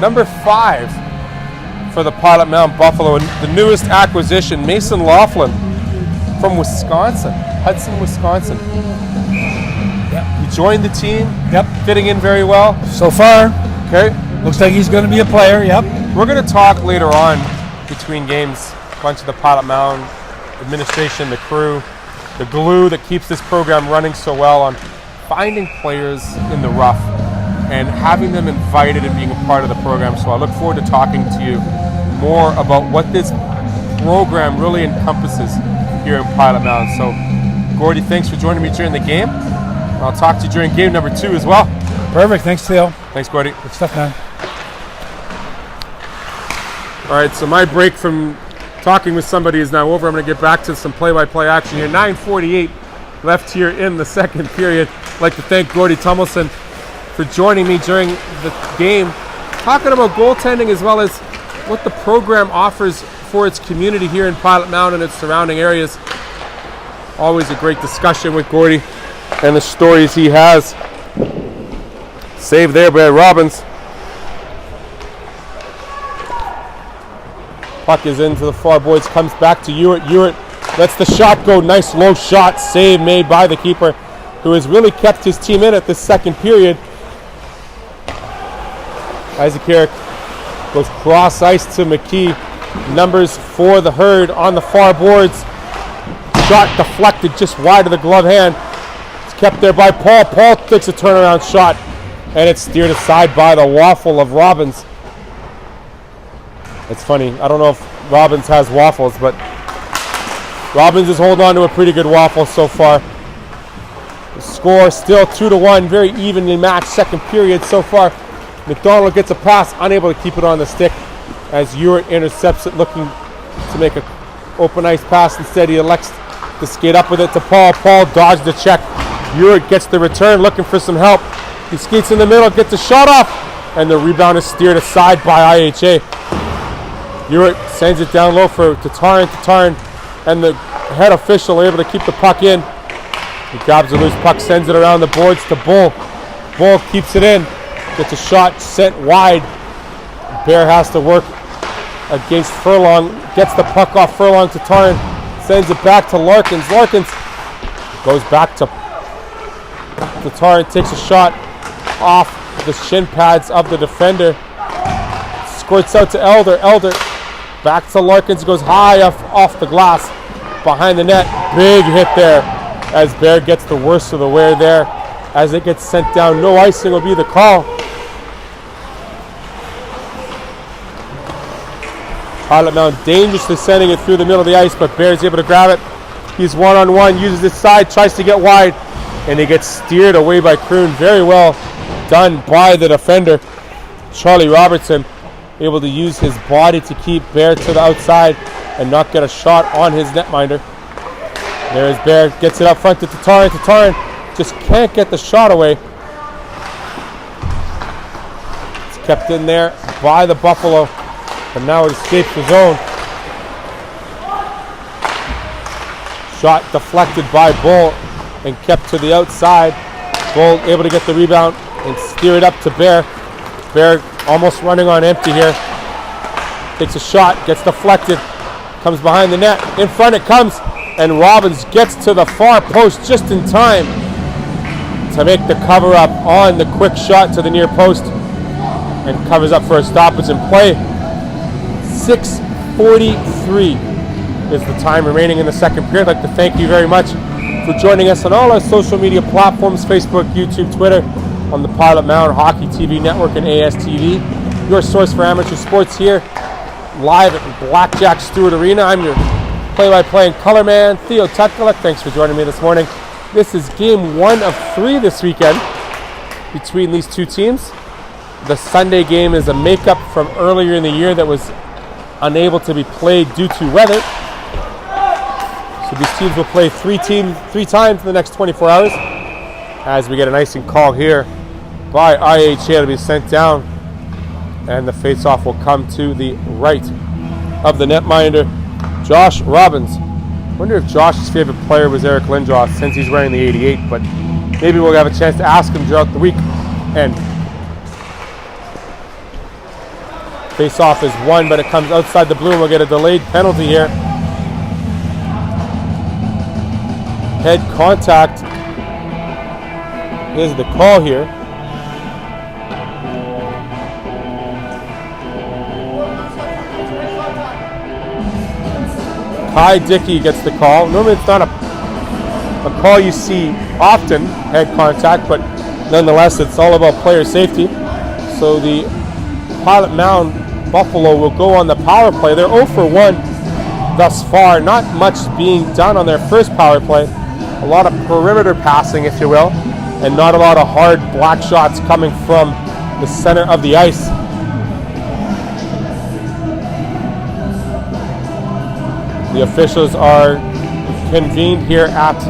Number 5 for the Pilot Mound Buffalo, and the newest acquisition, Mason Laughlin from Wisconsin, Hudson, Wisconsin. Yep. He joined the team. Yep. Fitting in very well. So far, Okay. looks like he's going to be a player. Yep. We're going to talk later on between games, a bunch of the Pilot Mound administration, the crew, the glue that keeps this program running so well on finding players in the rough and having them invited and being a part of the program. So I look forward to talking to you more about what this program really encompasses here in Pilot Mound. So Gordy, thanks for joining me during the game. I'll talk to you during game number 2 as well. Perfect. Thanks, Theo. Thanks, Gordy. Good stuff, man. All right, so my break from talking with somebody is now over. I'm going to get back to some play-by-play action here. 9:48 left here in the second period. I'd like to thank Gordy Tummelson for joining me during the game, talking about goaltending as well as what the program offers for its community here in Pilot Mound and its surrounding areas. Always a great discussion with Gordy and the stories he has. Save there by Robbins. Puck is into the far boards, comes back to Ewart. Ewart lets the shot go. Nice low shot. Save made by the keeper, who has really kept his team in at this second period. Isaac Herrick goes cross ice to McKee. Numbers for the Herd on the far boards. Shot deflected just wide of the glove hand. It's kept there by Paul. Paul takes a turnaround shot, and it's steered aside by the waffle of Robbins. It's funny, I don't know if Robbins has waffles, but Robbins is holding on to a pretty good waffle so far. The score still 2-1, very evenly matched second period so far. McDonald gets a pass, unable to keep it on the stick as Ewart intercepts it, looking to make an open ice pass. Instead, he elects to skate up with it to Paul. Paul dodged the check. Ewart gets the return, looking for some help. He skates in the middle, gets a shot off, and the rebound is steered aside by IHA. Ewart sends it down low to Tataryn, and the head official able to keep the puck in. He grabs a loose puck, sends it around the boards to Bull. Bull keeps it in, gets a shot sent wide. Bear has to work against Furlong, gets the puck off Furlong to Tataryn, sends it back to Larkins. Larkins goes back to Tataryn, takes a shot off the shin pads of the defender. Squirts out to Elder. Elder back to Larkins, goes high off the glass behind the net. Big hit there as Bear gets the worst of the wear there as it gets sent down. No icing will be the call. Pilot Mound dangerously sending it through the middle of the ice, but Bear's able to grab it. He's one-on-one, uses his side, tries to get wide, and he gets steered away by Kroon. Very well done by the defender. Charlie Robertson able to use his body to keep Bear to the outside and not get a shot on his netminder. There's Bear, gets it up front to Tataryn. Tataryn just can't get the shot away. It's kept in there by the Buffalo, and now it escapes the zone. Shot deflected by Bull and kept to the outside. Bull able to get the rebound and steer it up to Bear. Bear almost running on empty here. Takes a shot, gets deflected, comes behind the net. In front it comes, and Robbins gets to the far post just in time to make the cover up on the quick shot to the near post and covers up for a stoppage in play. 6:43 is the time remaining in the second period. I'd like to thank you very much for joining us on all our social media platforms, Facebook, YouTube, Twitter, on the Pilot Mound Hockey TV Network and ASTV. Your source for amateur sports here, live at Blackjack Stewart Arena. I'm your play-by-play and color man, Theo Tutkala. Thanks for joining me this morning. This is game 1 of 3 this weekend between these two teams. The Sunday game is a makeup from earlier in the year that was unable to be played due to weather. So these teams will play three times in the next 24 hours as we get an icing call here by IHA to be sent down, and the face-off will come to the right of the netminder, Josh Robbins. I wonder if Josh's favorite player was Eric Lindros since he's wearing the 88, but maybe we'll have a chance to ask him throughout the week. And face-off is won, but it comes outside the blue, and we'll get a delayed penalty here. Head contact is the call here. Kai Dickey gets the call. Normally it's not a call you see often, head contact, but nonetheless it's all about player safety. So the Pilot Mound Buffalo will go on the power play. They're 0 for 1 thus far. Not much being done on their first power play. A lot of perimeter passing, if you will, and not a lot of hard block shots coming from the center of the ice. The officials are convened here at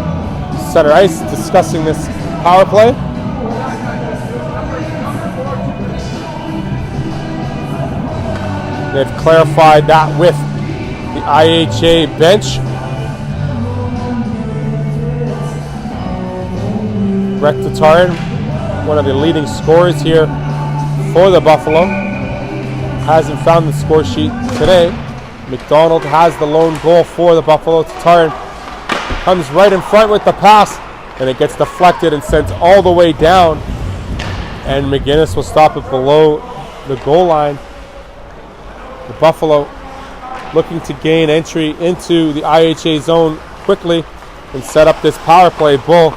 center ice discussing this power play. They've clarified that with the IHA bench. Brett Tatarin, one of the leading scorers here for the Buffalo, hasn't found the score sheet today. McDonald has the lone goal for the Buffalo. Tatarin comes right in front with the pass, and it gets deflected and sent all the way down, and McGinnis will stop it below the goal line. The Buffalo looking to gain entry into the IHA zone quickly and set up this power play. Bull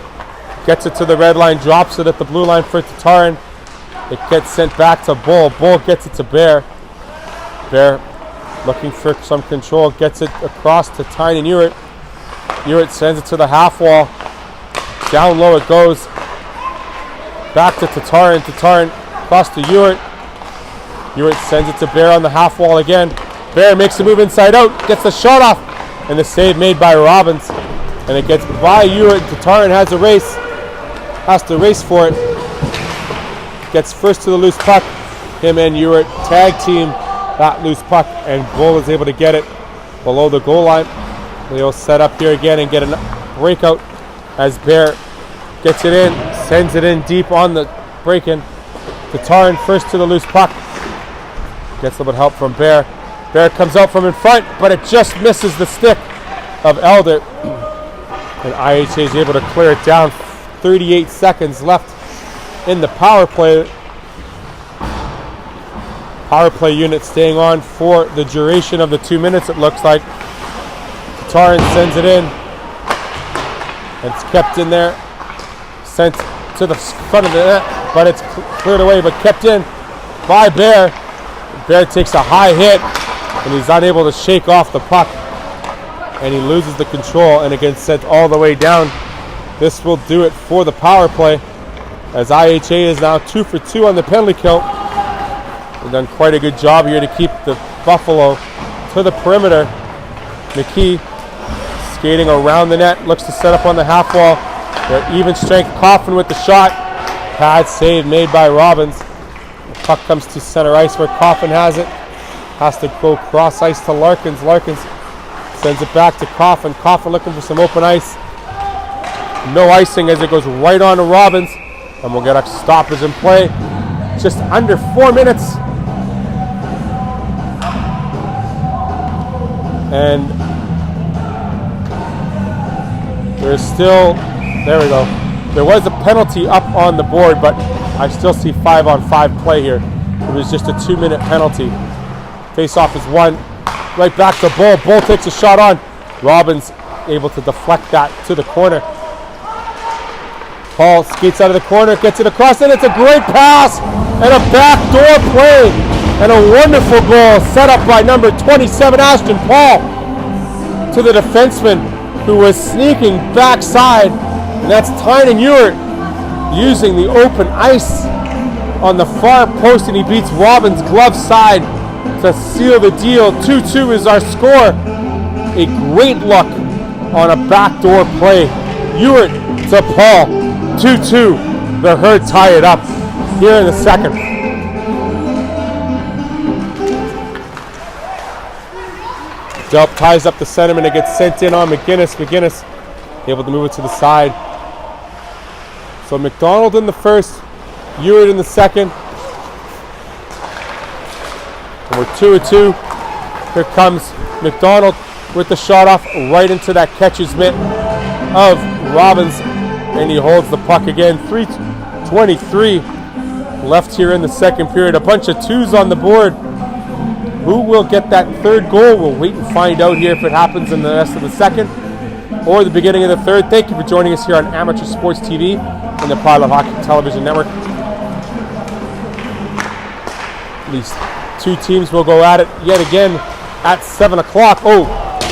gets it to the red line, drops it at the blue line for Tatarin. It gets sent back to Bull. Bull gets it to Bear. Bear looking for some control, gets it across to Tynan Ewart. Ewart sends it to the half wall. Down low it goes. Back to Tatarin. Tatarin across to Ewart. Ewart sends it to Bear on the half wall again. Bear makes the move inside out, gets the shot off, and the save made by Robbins. And it gets by Ewart. Tatarin has to race for it. Gets first to the loose puck. Him and Ewart tag team that loose puck, and Bull is able to get it below the goal line. They'll set up here again and get a breakout as Bear gets it in, sends it in deep on the break-in. Tatarin first to the loose puck. Gets a little bit of help from Bear. Bear comes out from in front, but it just misses the stick of Elder. And IHA is able to clear it down. 38 seconds left in the power play. Power play unit staying on for the duration of the 2 minutes, it looks like. Tatarin sends it in. It's kept in there. Sent to the front of the net, but it's cleared away, but kept in by Bear. Bear takes a high hit, and he's unable to shake off the puck. And he loses the control, and it gets sent all the way down. This will do it for the power play, as IHA is now 2 for 2 on the penalty kill. They've done quite a good job here to keep the Buffalo to the perimeter. McKee skating around the net, looks to set up on the half wall. They're even strength. Coffin with the shot. Pad save made by Robbins. The puck comes to center ice where Coffin has it. Has to go cross ice to Larkins. Larkins sends it back to Coffin. Coffin looking for some open ice. No icing as it goes right on to Robbins. And we'll get a stoppage in play. Just under 4 minutes. And there's still, there we go. There was a penalty up on the board, but I still see 5-on-5 play here. It was just a 2-minute penalty. Face-off is won. Right back to Bull. Bull takes a shot on. Robbins able to deflect that to the corner. Paul skates out of the corner, gets it across, and it's a great pass and a backdoor play and a wonderful goal set up by number 27, Ashton Paul, to the defenseman who was sneaking backside, and that's Tynan Ewart using the open ice on the far post, and he beats Robbins' glove side to seal the deal. 2-2 is our score. A great look on a backdoor play. Ewart to Paul. 2-2. The Herd tie it up here in the second. Delp ties up the centerman. It gets sent in on McGinnis. McGinnis able to move it to the side. So McDonald in the first, Ewart in the second. And we're 2-2. Here comes McDonald with the shot off right into that catcher's mitt of Robbins. And he holds the puck again. 3:23 left here in the second period. A bunch of twos on the board. Who will get that third goal? We'll wait and find out here if it happens in the rest of the second or the beginning of the third. Thank you for joining us here on Amateur Sports TV and the Pilot Hockey Television Network. These two teams will go at it yet again at 7 o'clock. Oh,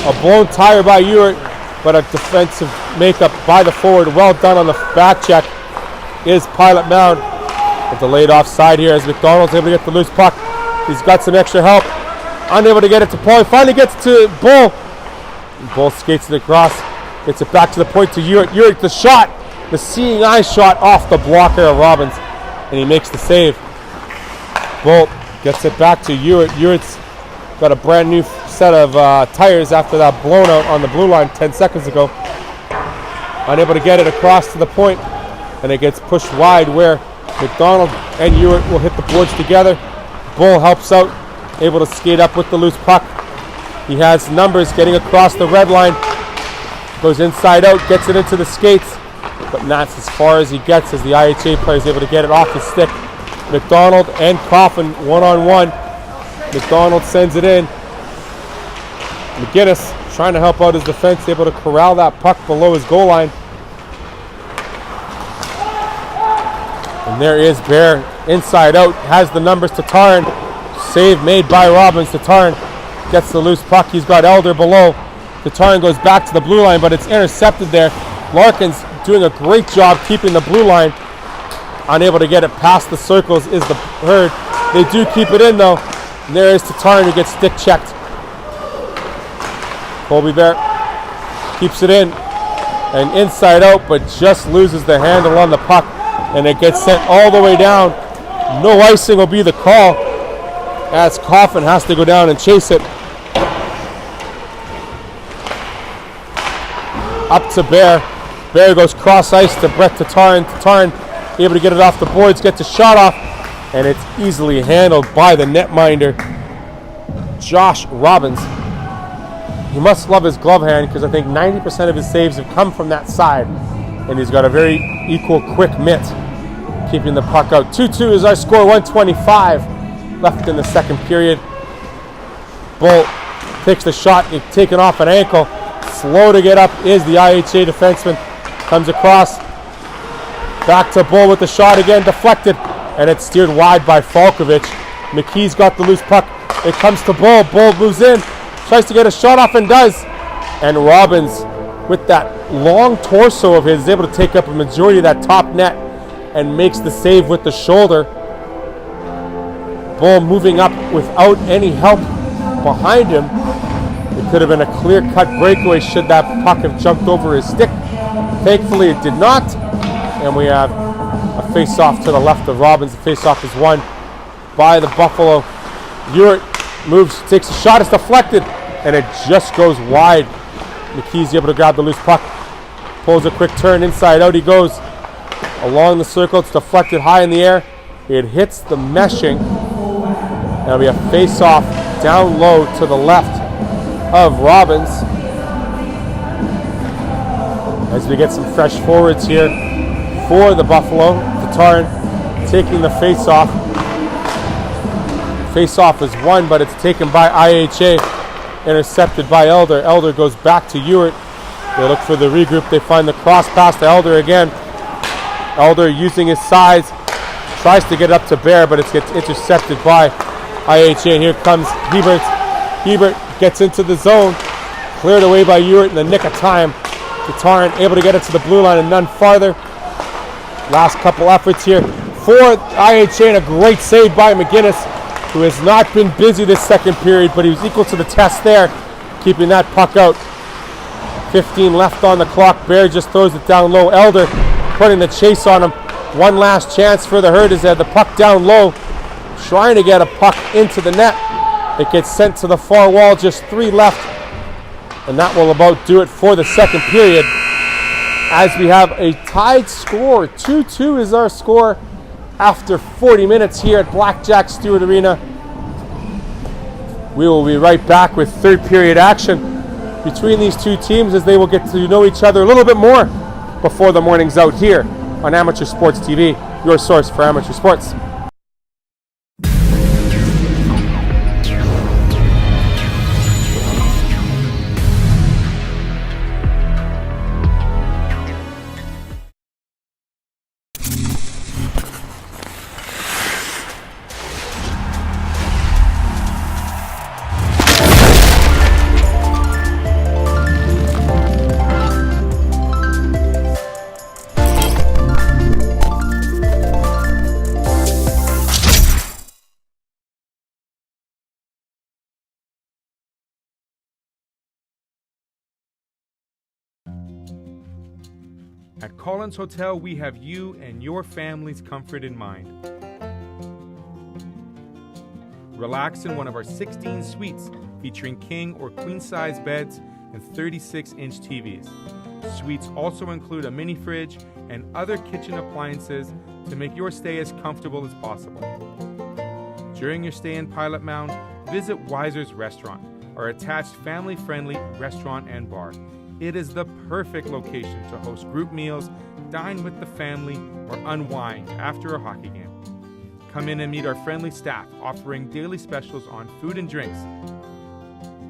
a blown tire by Ewart, but a defensive makeup by the forward. Well done on the back check is Pilot Mound. A delayed offside here as McDonald's able to get the loose puck. He's got some extra help. Unable to get it to Paul. He finally gets to Bull. Bull skates it across. Gets it back to the point to Ewart. Ewart, the shot. The seeing eye shot off the blocker of Robbins. And he makes the save. Bull gets it back to Ewart. Ewart's got a brand new set of tires after that blown out on the blue line 10 seconds ago. Unable to get it across to the point and it gets pushed wide where McDonald and Ewart will hit the boards together. Bull helps out, able to skate up with the loose puck. He has numbers getting across the red line, goes inside out, gets it into the skates, but that's as far as he gets as the IHA player is able to get it off his stick. McDonald and Coffin one-on-one. McDonald sends it in. McGinnis trying to help out his defense, able to corral that puck below his goal line. And there is Bear inside out, has the numbers to Taran. Save made by Robbins. Taran gets the loose puck. He's got Elder below. Taran goes back to the blue line, but it's intercepted there. Larkin's doing a great job keeping the blue line. Unable to get it past the circles is the Herd. They do keep it in though. And there is Taran who gets stick checked. Colby Bear keeps it in and inside out, but just loses the handle on the puck, and it gets sent all the way down. No icing will be the call as Coffin has to go down and chase it. Up to Bear. Bear goes cross ice to Brett Taran. Taran able to get it off the boards, gets a shot off, and it's easily handled by the netminder, Josh Robbins. He must love his glove hand because I think 90% of his saves have come from that side, and he's got a very equal, quick mitt, keeping the puck out. 2-2 is our score, 1:25 left in the second period. Bull takes the shot, taken off an ankle. Slow to get up is the IHA defenseman. Comes across. Back to Bull with the shot again, deflected, and it's steered wide by Falkovich. McKee's got the loose puck. It comes to Bull. Bull moves in, tries to get a shot off and does. And Robbins, with that long torso of his, is able to take up a majority of that top net and makes the save with the shoulder. Bull moving up without any help behind him. It could have been a clear-cut breakaway should that puck have jumped over his stick. Thankfully, it did not. And we have a face-off to the left of Robbins. The face-off is won by the Buffalo. Ewart moves, takes a shot, it's deflected, and it just goes wide. McKee's able to grab the loose puck. Pulls a quick turn, inside out he goes. Along the circle, it's deflected high in the air. It hits the meshing. That'll be a face-off down low to the left of Robbins. As we get some fresh forwards here for the Buffalo. Taran taking the face-off. Face-off is won, but it's taken by IHA. Intercepted by Elder. Elder goes back to Ewart. They look for the regroup. They find the cross pass to Elder again. Elder using his size. Tries to get up to Bear, but it gets intercepted by IHA. And here comes Hebert. Hebert gets into the zone. Cleared away by Ewart in the nick of time. Taran able to get it to the blue line and none farther. Last couple efforts here for IHA, and a great save by McGinnis, who has not been busy this second period, but he was equal to the test there, keeping that puck out. 15 left on the clock. Bear just throws it down low. Elder putting the chase on him. One last chance for the Herd as they had the puck down low, trying to get a puck into the net. It gets sent to the far wall, just 3 left, and that will about do it for the second period. As we have a tied score, 2-2 is our score after 40 minutes here at Blackjack Stewart Arena. We will be right back with third period action between these two teams as they will get to know each other a little bit more before the morning's out here on Amateur Sports TV, your source for amateur sports. At Collins Hotel, we have you and your family's comfort in mind. Relax in one of our 16 suites featuring king or queen size beds and 36-inch TVs. Suites also include a mini fridge and other kitchen appliances to make your stay as comfortable as possible. During your stay in Pilot Mound, visit Weiser's Restaurant, our attached family-friendly restaurant and bar. It is the perfect location to host group meals, dine with the family, or unwind after a hockey game. Come in and meet our friendly staff offering daily specials on food and drinks,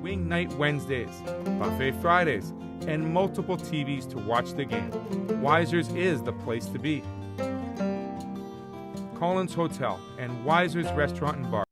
Wing Night Wednesdays, Buffet Fridays, and multiple TVs to watch the game. Weiser's is the place to be. Collins Hotel and Weiser's Restaurant and Bar.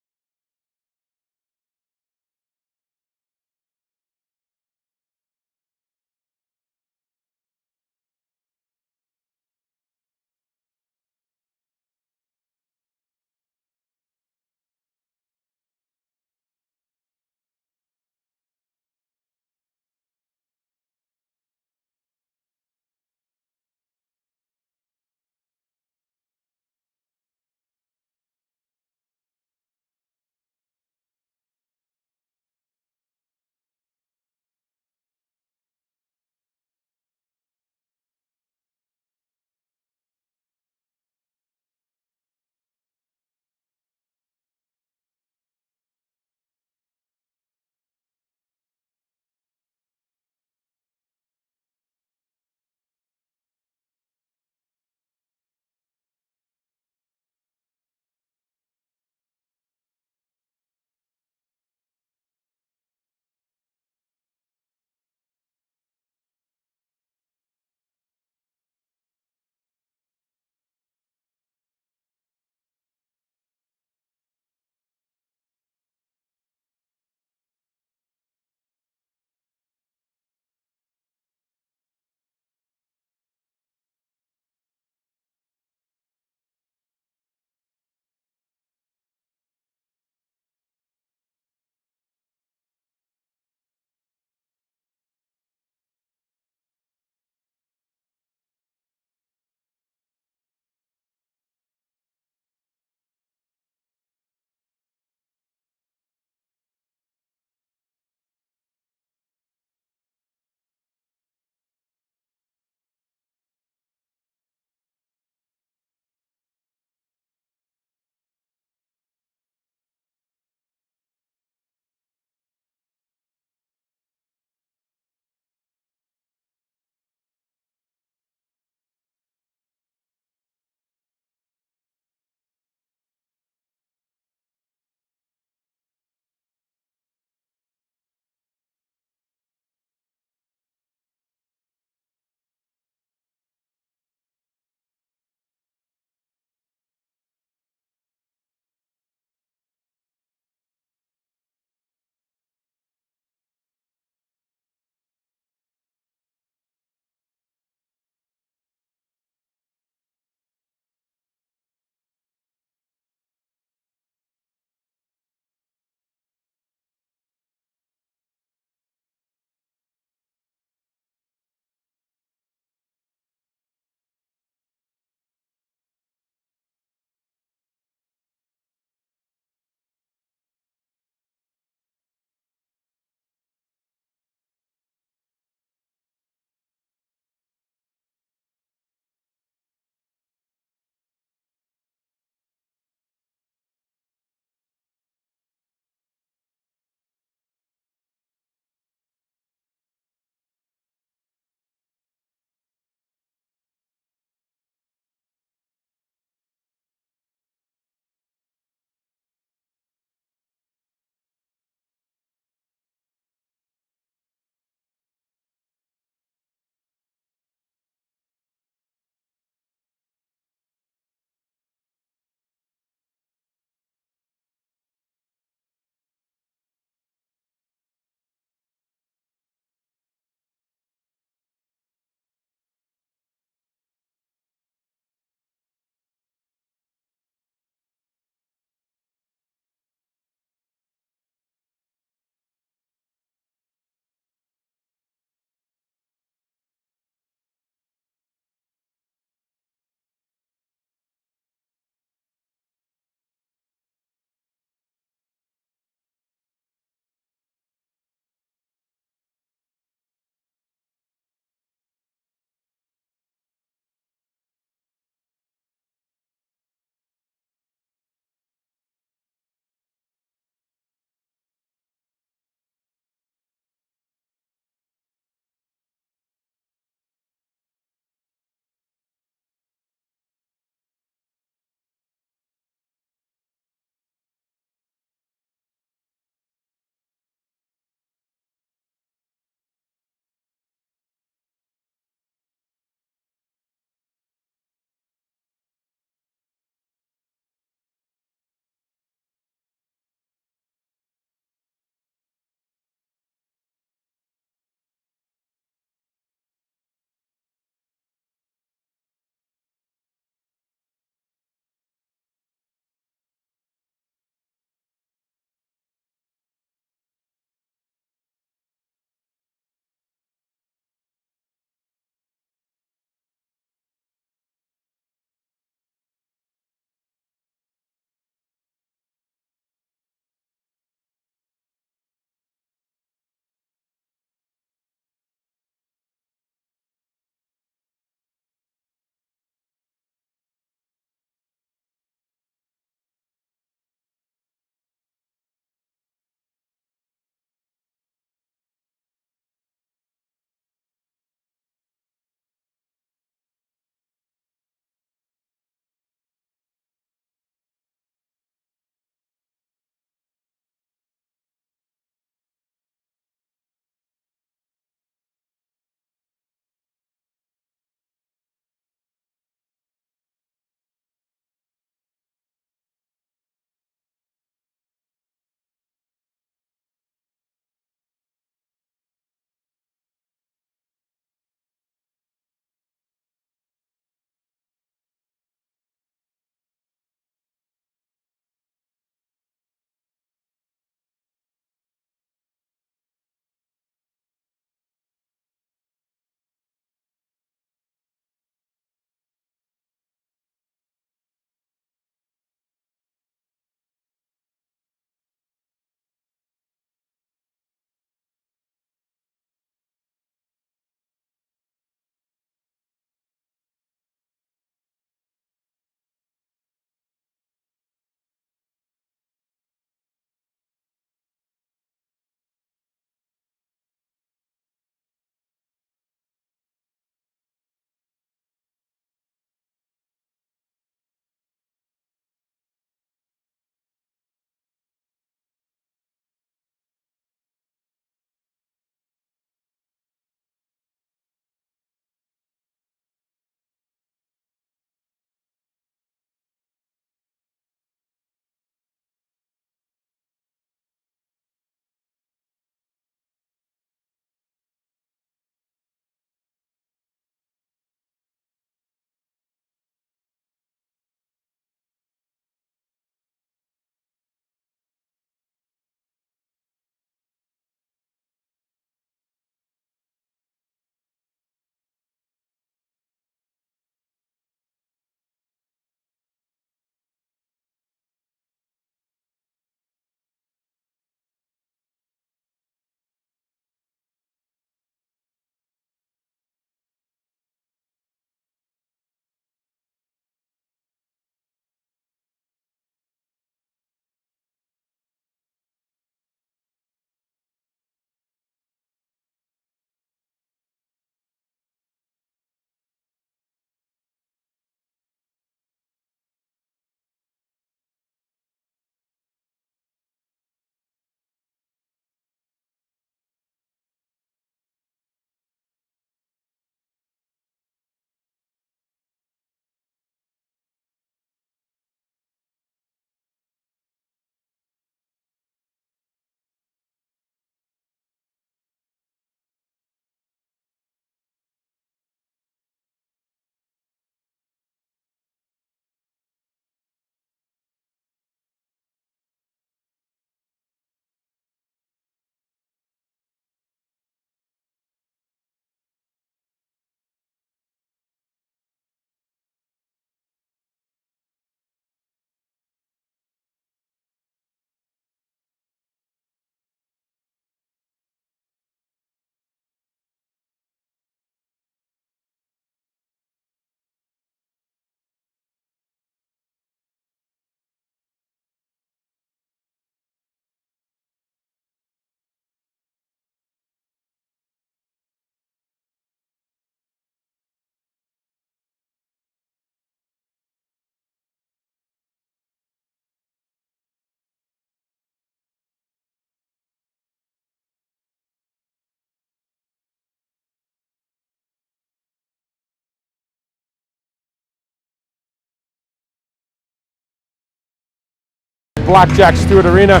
Blackjack Stewart Arena.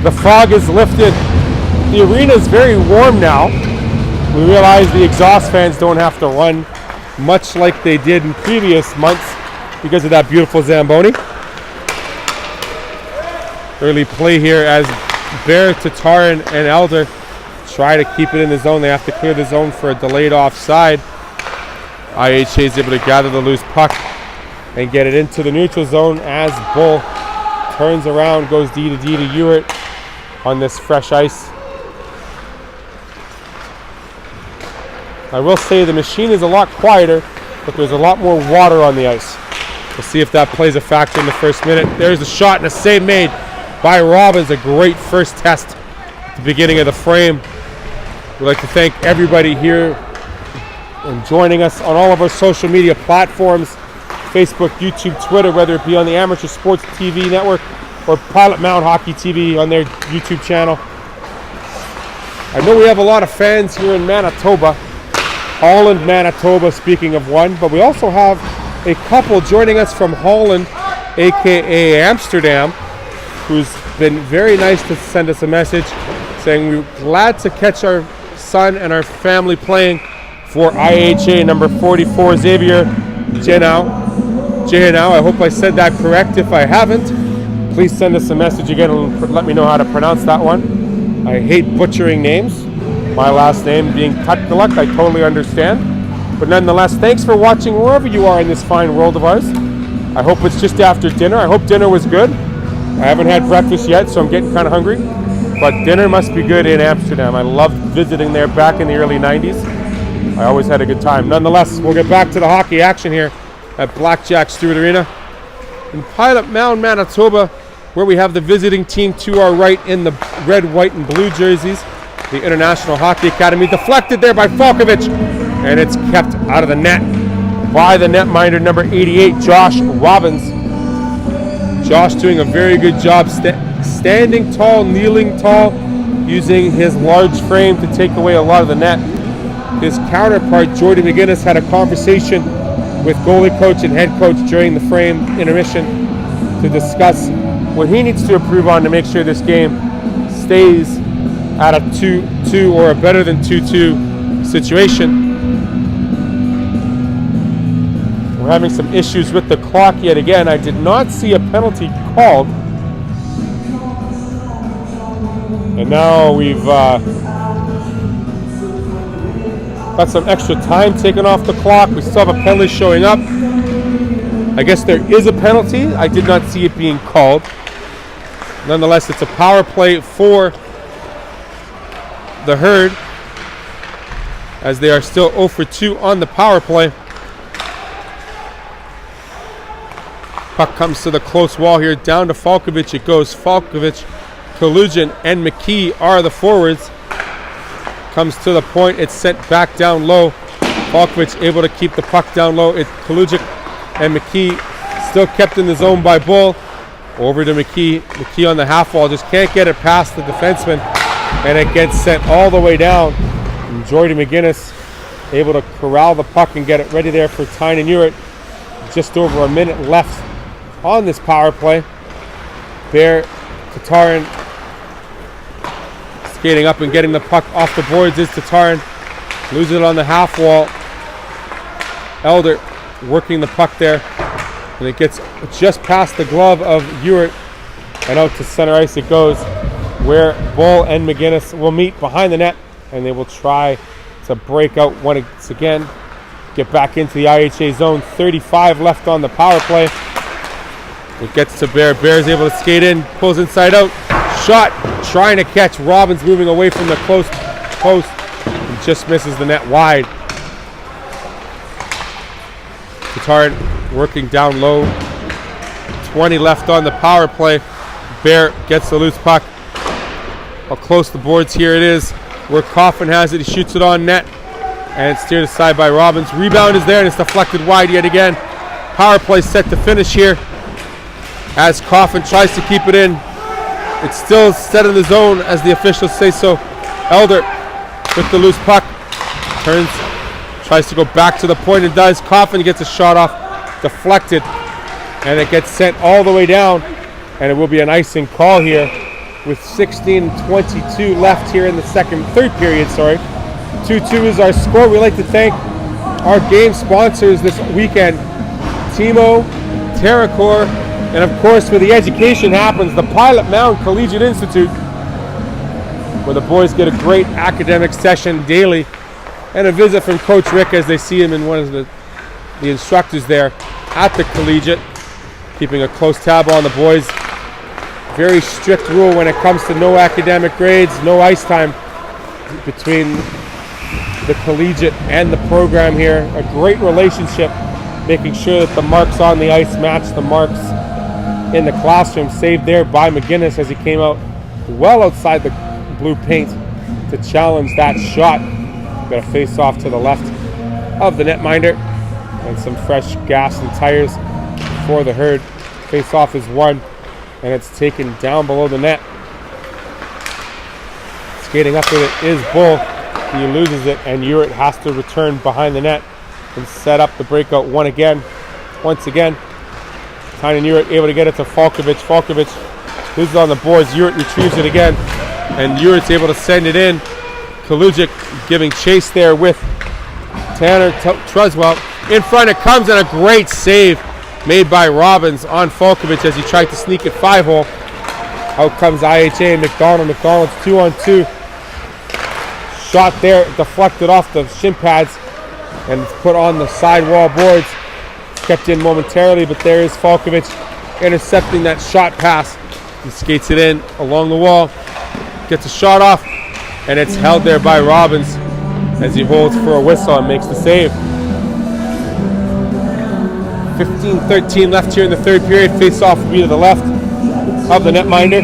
The fog is lifted. The arena is very warm now. We realize the exhaust fans don't have to run much like they did in previous months because of that beautiful Zamboni. Early play here as Bear, Tatarin, and Elder try to keep it in the zone. They have to clear the zone for a delayed offside. IHA is able to gather the loose puck and get it into the neutral zone as Bull turns around, goes D to Ewart on this fresh ice. I will say the machine is a lot quieter, but there's a lot more water on the ice. We'll see if that plays a factor in the first minute. There's a shot and a save made by Robbins. A great first test at the beginning of the frame. We'd like to thank everybody here and joining us on all of our social media platforms, Facebook, YouTube, Twitter, whether it be on the Amateur Sports TV network or Pilot Mound Hockey TV on their YouTube channel. I know we have a lot of fans here in Manitoba, Holland, Manitoba, speaking of one, but we also have a couple joining us from Holland, aka Amsterdam, who's been very nice to send us a message saying we're glad to catch our son and our family playing for IHA number 44, Xavier Jenau. I hope I said that correct. If I haven't, please send us a message again and let me know how to pronounce that one. I hate butchering names. My last name being Tutkaluk, I totally understand. But nonetheless, thanks for watching wherever you are in this fine world of ours. I hope it's just after dinner. I hope dinner was good. I haven't had breakfast yet, so I'm getting kind of hungry. But dinner must be good in Amsterdam. I loved visiting there back in the early 90s. I always had a good time. Nonetheless, we'll get back to the hockey action here at Blackjack Stewart Arena. In Pilot Mound, Manitoba, where we have the visiting team to our right in the red, white, and blue jerseys. The International Hockey Academy, deflected there by Falkovich, and it's kept out of the net by the netminder, number 88, Josh Robbins. Josh doing a very good job standing tall, kneeling tall, using his large frame to take away a lot of the net. His counterpart, Jordy McGinnis, had a conversation with goalie coach and head coach during the frame intermission to discuss what he needs to improve on to make sure this game stays at a 2-2 or a better than 2-2 situation. We're having some issues with the clock yet again. I did not see a penalty called. And now we've got some extra time taken off the clock. We still have a penalty showing up. I guess there is a penalty. I did not see it being called. Nonetheless, it's a power play for the Herd, as they are still 0 for 2 on the power play. Puck comes to the close wall here, down to Falkovich. It goes Falkovich, Kalugin, and McKee are the forwards. Comes to the point, it's sent back down low. Falkovich able to keep the puck down low. It's Kalujic and McKee still kept in the zone by Bull. Over to McKee. McKee on the half wall, just can't get it past the defenseman. And it gets sent all the way down. And Jordy McGinnis able to corral the puck and get it ready there for Tynan Ewart. Just over a minute left on this power play. Bear, Tatarin skating up and getting the puck off the boards is Tatarin. Loses it on the half wall. Elder working the puck there. And it gets just past the glove of Ewart. And out to center ice it goes, where Bull and McGinnis will meet behind the net, and they will try to break out once again, get back into the IHA zone. 35 left on the power play. It gets to Bear. Bear's able to skate in, pulls inside out. Shot, trying to catch. Robbins moving away from the close post. And just misses the net wide. Tatarin working down low. 20 left on the power play. Bear gets the loose puck. I'll close the boards. Here it is, where Coffin has it. He shoots it on net, and it's steered aside by Robbins. Rebound is there, and it's deflected wide yet again. Power play set to finish here, as Coffin tries to keep it in. It's still set in the zone, as the officials say so. Elder with the loose puck, turns, tries to go back to the point, and does. Coffin gets a shot off, deflected, and it gets sent all the way down and it will be an icing call here with 16:22 left here in the third period. 2-2 is our score. We'd like to thank our game sponsors this weekend, Timo, TerraCore, and of course where the education happens, the Pilot Mound Collegiate Institute, where the boys get a great academic session daily, and a visit from Coach Rick as they see him in one of the instructors there at the collegiate, keeping a close tab on the boys. Very strict rule when it comes to no academic grades, no ice time between the collegiate and the program here. A great relationship, making sure that the marks on the ice match the marks in the classroom. Saved there by McGinnis as he came out well outside the blue paint to challenge that shot. Got a face off to the left of the netminder, and some fresh gas and tires for the herd. Face off is won, and it's taken down below the net. Skating up with it is Bull. He loses it, and Uritt has to return behind the net and set up the breakout once again. Tynan Uritt able to get it to Falkovich. Falkovich loses on the boards. Uritt retrieves it again, and Uritt's able to send it in. Kalujic giving chase there with Tanner Truswell. In front it comes, and a great save made by Robbins on Falkovich as he tried to sneak it 5-hole. Out comes IHA and McDonald. McDonald's 2-on-2. Shot there, deflected off the shin pads and it's put on the sidewall boards. Kept in momentarily, but there is Falkovich intercepting that shot pass. He skates it in along the wall, gets a shot off, and it's held there by Robbins as he holds for a whistle and makes the save. 15-13 left here in the third period. Face-off will be to the left of the netminder.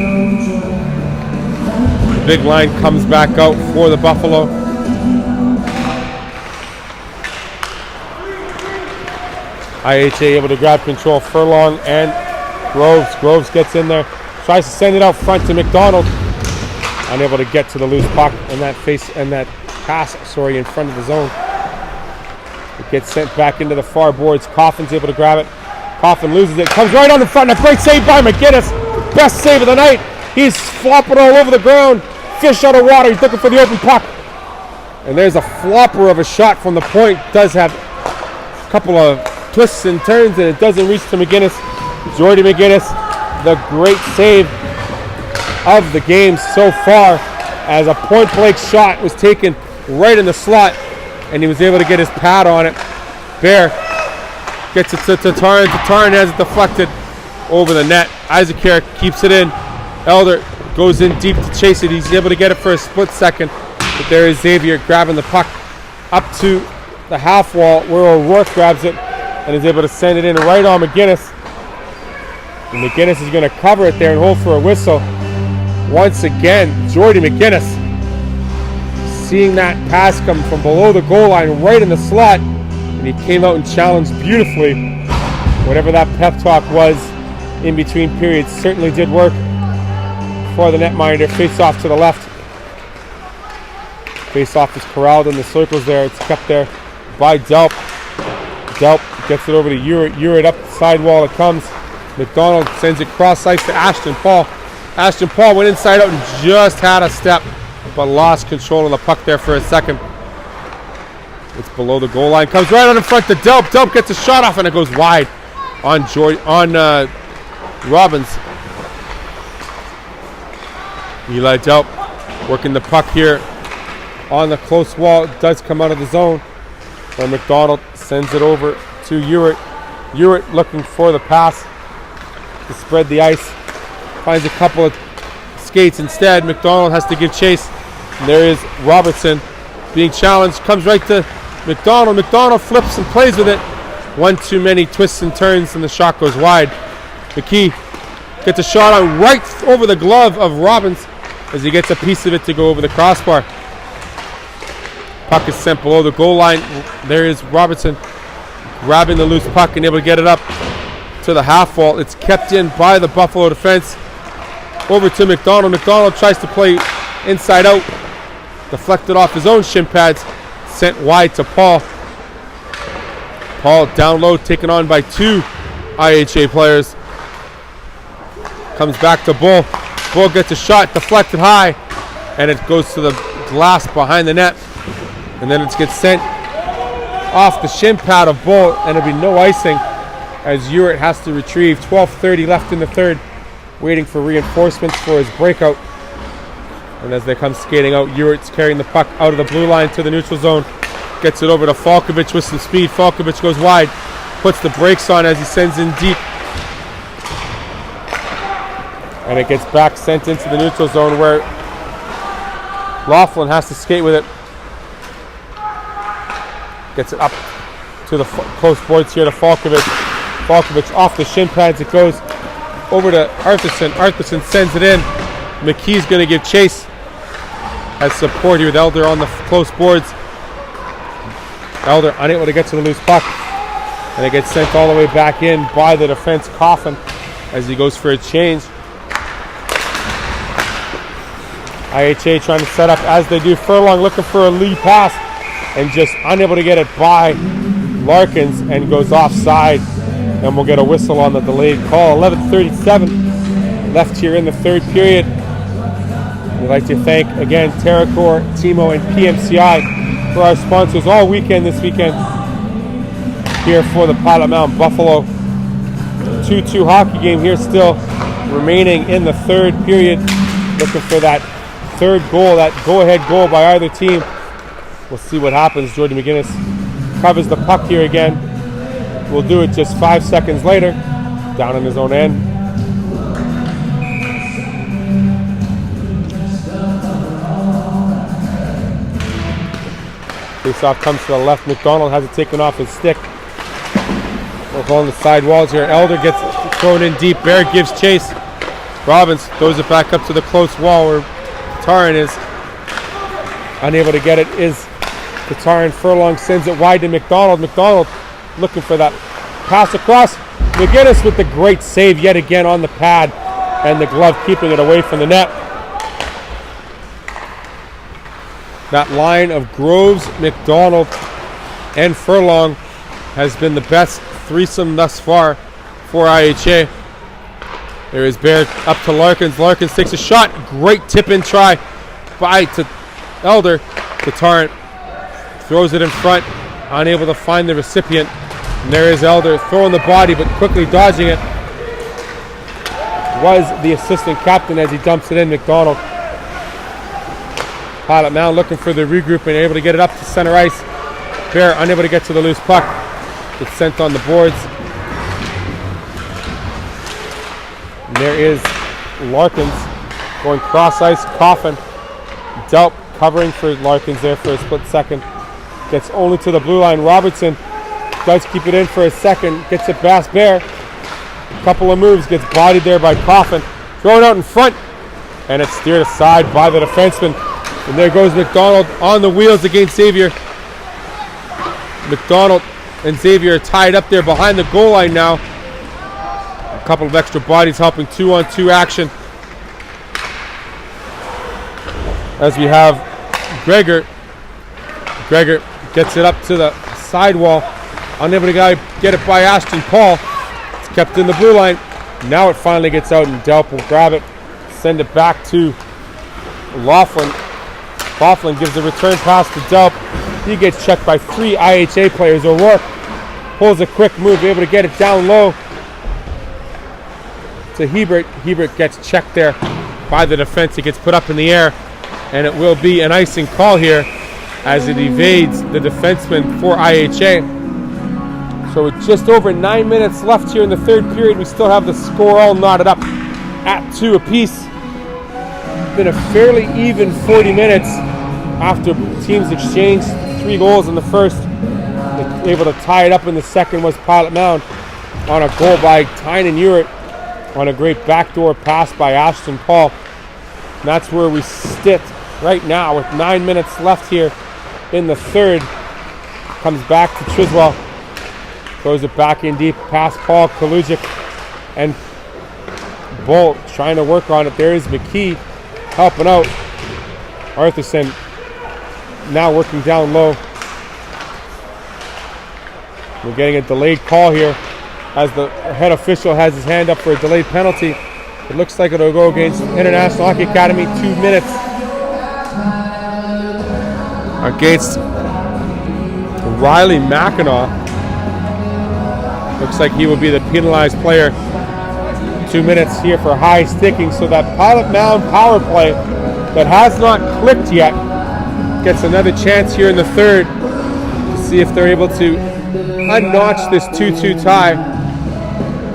The big line comes back out for the Buffalo. IHA able to grab control. Furlong and Groves. Groves gets in there, tries to send it out front to McDonald. Unable to get to the loose puck and that pass in front of the zone. It gets sent back into the far boards. Coffin's able to grab it. Coffin loses it. Comes right on the front. A great save by McGinnis. Best save of the night. He's flopping all over the ground. Fish out of water. He's looking for the open puck. And there's a flopper of a shot from the point. Does have a couple of twists and turns, and it doesn't reach to McGinnis. Jordy McGinnis, the great save of the game so far, as a point-blank shot was taken right in the slot, and he was able to get his pad on it. Bear gets it to Tatarin. Tatarin has it deflected over the net. Isaac keeps it in. Elder goes in deep to chase it. He's able to get it for a split second, but there is Xavier grabbing the puck up to the half wall where O'Rourke grabs it and is able to send it in right on McGinnis. And McGinnis is going to cover it there and hold for a whistle. Once again, Jordy McGinnis seeing that pass come from below the goal line right in the slot, and he came out and challenged beautifully. Whatever that pep talk was in between periods certainly did work for the netminder. Face off to the left. Face off is corralled in the circles there. It's kept there by Delp. Delp gets it over to Uritt. Uritt up the sidewall it comes. McDonald sends it cross ice to Ashton Paul. Ashton Paul went inside out and just had a step, but lost control of the puck there for a second. It's below the goal line. Comes right on in front to Delp. Delp gets a shot off and it goes wide on Robbins. Eli Delp working the puck here on the close wall. It does come out of the zone, where McDonald sends it over to Uritt. Uritt looking for the pass to spread the ice. Finds a couple of skates instead. McDonald has to give chase. And there is Robertson being challenged. Comes right to McDonald. McDonald flips and plays with it. One too many twists and turns, and the shot goes wide. McKee gets a shot on right over the glove of Robbins as he gets a piece of it to go over the crossbar. Puck is sent below the goal line. There is Robertson grabbing the loose puck and able to get it up to the half wall. It's kept in by the Buffalo defense. Over to McDonald. McDonald tries to play inside out. Deflected off his own shin pads. Sent wide to Paul. Paul down low, taken on by two IHA players. Comes back to Bull. Bull gets a shot, deflected high, and it goes to the glass behind the net. And then it gets sent off the shin pad of Bull, and it'll be no icing as Ewart has to retrieve. 12:30 left in the third, waiting for reinforcements for his breakout. And as they come skating out, Ewart's carrying the puck out of the blue line to the neutral zone. Gets it over to Falkovich with some speed. Falkovich goes wide, puts the brakes on as he sends in deep. And it gets back sent into the neutral zone where Laughlin has to skate with it. Gets it up to the close boards here to Falkovich. Falkovich off the shin pads. It goes over to Arthurson. Arthurson sends it in. McKee's going to give chase. Has support here with Elder on the close boards. Elder unable to get to the loose puck. And it gets sent all the way back in by the defense, Coffin, as he goes for a change. IHA trying to set up as they do. Furlong looking for a lead pass and just unable to get it by Larkins and goes offside. And we'll get a whistle on the delayed call. 11:37 left here in the third period. We'd like to thank again TerraCore, Timo, and PMCI for our sponsors all weekend this weekend here for the Pilot Mound Buffalo 2-2 hockey game here still remaining in the third period. Looking for that third goal, that go-ahead goal by either team. We'll see what happens. Jordan McGinnis covers the puck here again. We'll do it just 5 seconds later, down in his own end. Face-off comes to the left. McDonald has it taken off his stick. We're on the side walls here. Elder gets thrown in deep. Bear gives chase. Robbins throws it back up to the close wall where Taran is unable to get it. Is Taran. Furlong sends it wide to McDonald. McDonald looking for that pass across. McGinnis with the great save yet again on the pad, and the glove keeping it away from the net. That line of Groves, McDonald, and Furlong has been the best threesome thus far for IHA. There is Bear up to Larkins. Larkins takes a shot. Great tip-in try by to Elder. Tarrant throws it in front, unable to find the recipient. And there is Elder throwing the body, but quickly dodging it was the assistant captain as he dumps it in, McDonald. Pilot Mound looking for the regrouping, able to get it up to center ice. Bear unable to get to the loose puck. It's sent on the boards. And there is Larkins going cross ice. Coffin. Delp covering for Larkins there for a split second. Gets only to the blue line. Robertson does keep it in for a second. Gets it past Bear. A couple of moves. Gets bodied there by Coffin. Thrown out in front. And it's steered aside by the defenseman. And there goes McDonald on the wheels against Xavier. McDonald and Xavier are tied up there behind the goal line now. A couple of extra bodies helping 2-on-2 action. As we have Gregor. Gregor gets it up to the sidewall. Unable to get it by Ashton Paul. It's kept in the blue line. Now it finally gets out and Delp will grab it. Send it back to Laughlin. Laughlin gives the return pass to Delp. He gets checked by 3 IHA players. O'Rourke pulls a quick move, able to get it down low to Hebert. Hebert gets checked there by the defense. It gets put up in the air, and it will be an icing call here as it evades the defenseman for IHA. So with just over 9 minutes left here in the third period, we still have the score all knotted up at 2 apiece. Been a fairly even 40 minutes after teams exchanged 3 goals in the first. Able to tie it up in the second was Pilot Mound on a goal by Tynan Ewart on a great backdoor pass by Ashton Paul. And that's where we sit right now with 9 minutes left here in the third. Comes back to Triswell. Throws it back in deep past Paul, Kalujic, and Bull trying to work on it. There is McKee helping out. Arthurson now working down low. We're getting a delayed call here as the head official has his hand up for a delayed penalty. It looks like it'll go against International Hockey Academy. 2 minutes against Riley Mackinac. Looks like he will be the penalized player. 2 minutes here for high sticking. So that Pilot Mound power play that has not clicked yet gets another chance here in the third to see if they're able to unnotch this 2-2 tie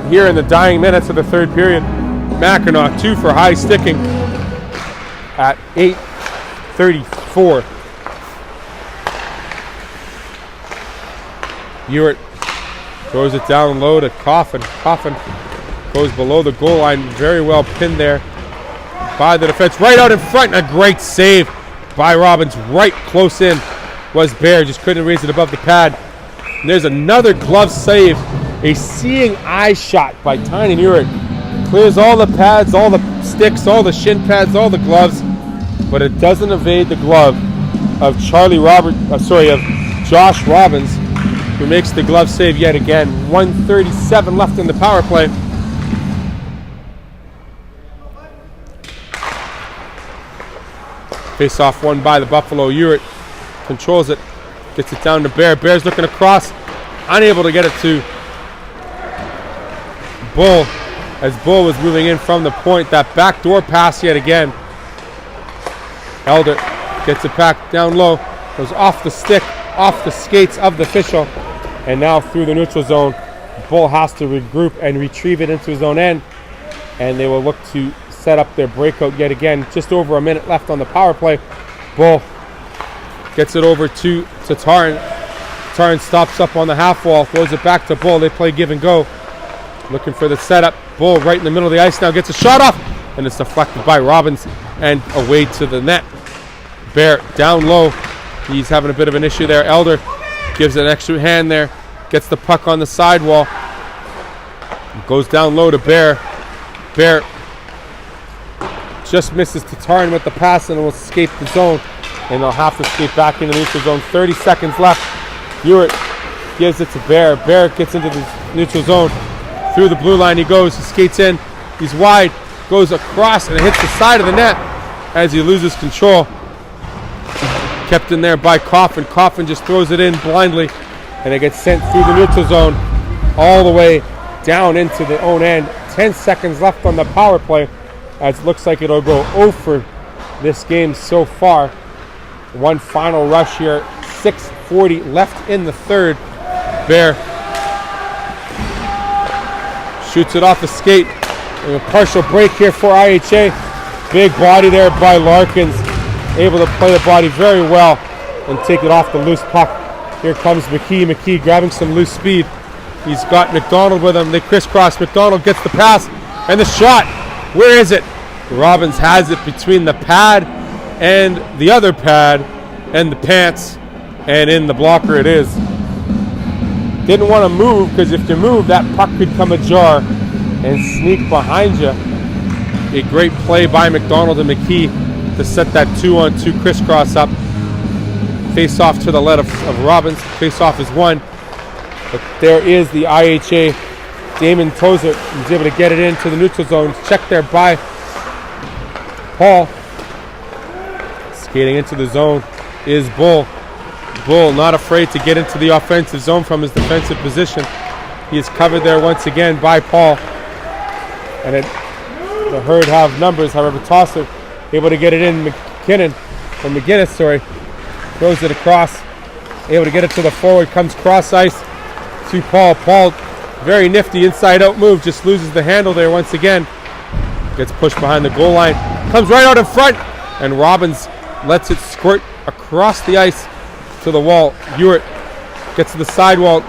here in the dying minutes of the third period. Mackinac 2 for high sticking at 8:34. Ewart throws it down low to Coffin. Coffin goes below the goal line. Very well pinned there by the defense. Right out in front. A great save by Robbins. Right close in was Bear. Just couldn't raise it above the pad. And there's another glove save. A seeing eye shot by Tiny Ewart. Clears all the pads, all the sticks, all the shin pads, all the gloves. But it doesn't evade the glove of of Josh Robbins, who makes the glove save yet again. 1:37 left in the power play. Face off won by the Buffalo. Ewart controls it, gets it down to Bear. Bear's looking across, unable to get it to Bull, as Bull was moving in from the point. That backdoor pass yet again. Elder gets it back down low, goes off the stick, off the skates of the official, and now through the neutral zone. Bull has to regroup and retrieve it into his own end, and they will look to set up their breakout yet again. Just over a minute left on the power play. Bull gets it over to Taran. Taran stops up on the half wall, throws it back to Bull. They play give and go, looking for the setup. Bull right in the middle of the ice now, gets a shot off, and it's deflected by Robbins and away to the net. Bear down low. He's having a bit of an issue there. Elder gives an extra hand there, gets the puck on the sidewall, goes down low to Bear. Bear just misses Taran with the pass and will escape the zone, and they'll have to skate back into the neutral zone. 30 seconds left. Ewart gives it to Bear. Bear gets into the neutral zone. Through the blue line he goes. He skates in. He's wide. Goes across and hits the side of the net as he loses control. Kept in there by Coffin. Coffin just throws it in blindly, and it gets sent through the neutral zone all the way down into the own end. 10 seconds left on the power play, as it looks like it'll go 0 for this game so far. One final rush here. 6:40 left in the third. Bear shoots it off the skate. And a partial break here for IHA. Big body there by Larkins. Able to play the body very well and take it off the loose puck. Here comes McKee. McKee grabbing some loose speed. He's got McDonald with him. They crisscross. McDonald gets the pass and the shot. Where is it? Robbins has it between the pad and the other pad and the pants, and in the blocker it is. Didn't want to move, because if you move, that puck could come ajar and sneak behind you. A great play by McDonald and McKee to set that 2-on-2 crisscross up. Face off to the left of Robbins. Face off is won. But there is the IHA. Damon Tozer is able to get it into the neutral zone. Checked there by Paul. Skating into the zone is Bull. Bull not afraid to get into the offensive zone from his defensive position. He is covered there once again by Paul. And the Herd have numbers, however, Tosser able to get it in. McGinnis, throws it across. Able to get it to the forward, comes cross ice to Paul. Paul, very nifty inside out move, just loses the handle there once again. Gets pushed behind the goal line, comes right out in front, and Robbins lets it squirt across the ice to the wall. Ewart gets to the sidewall,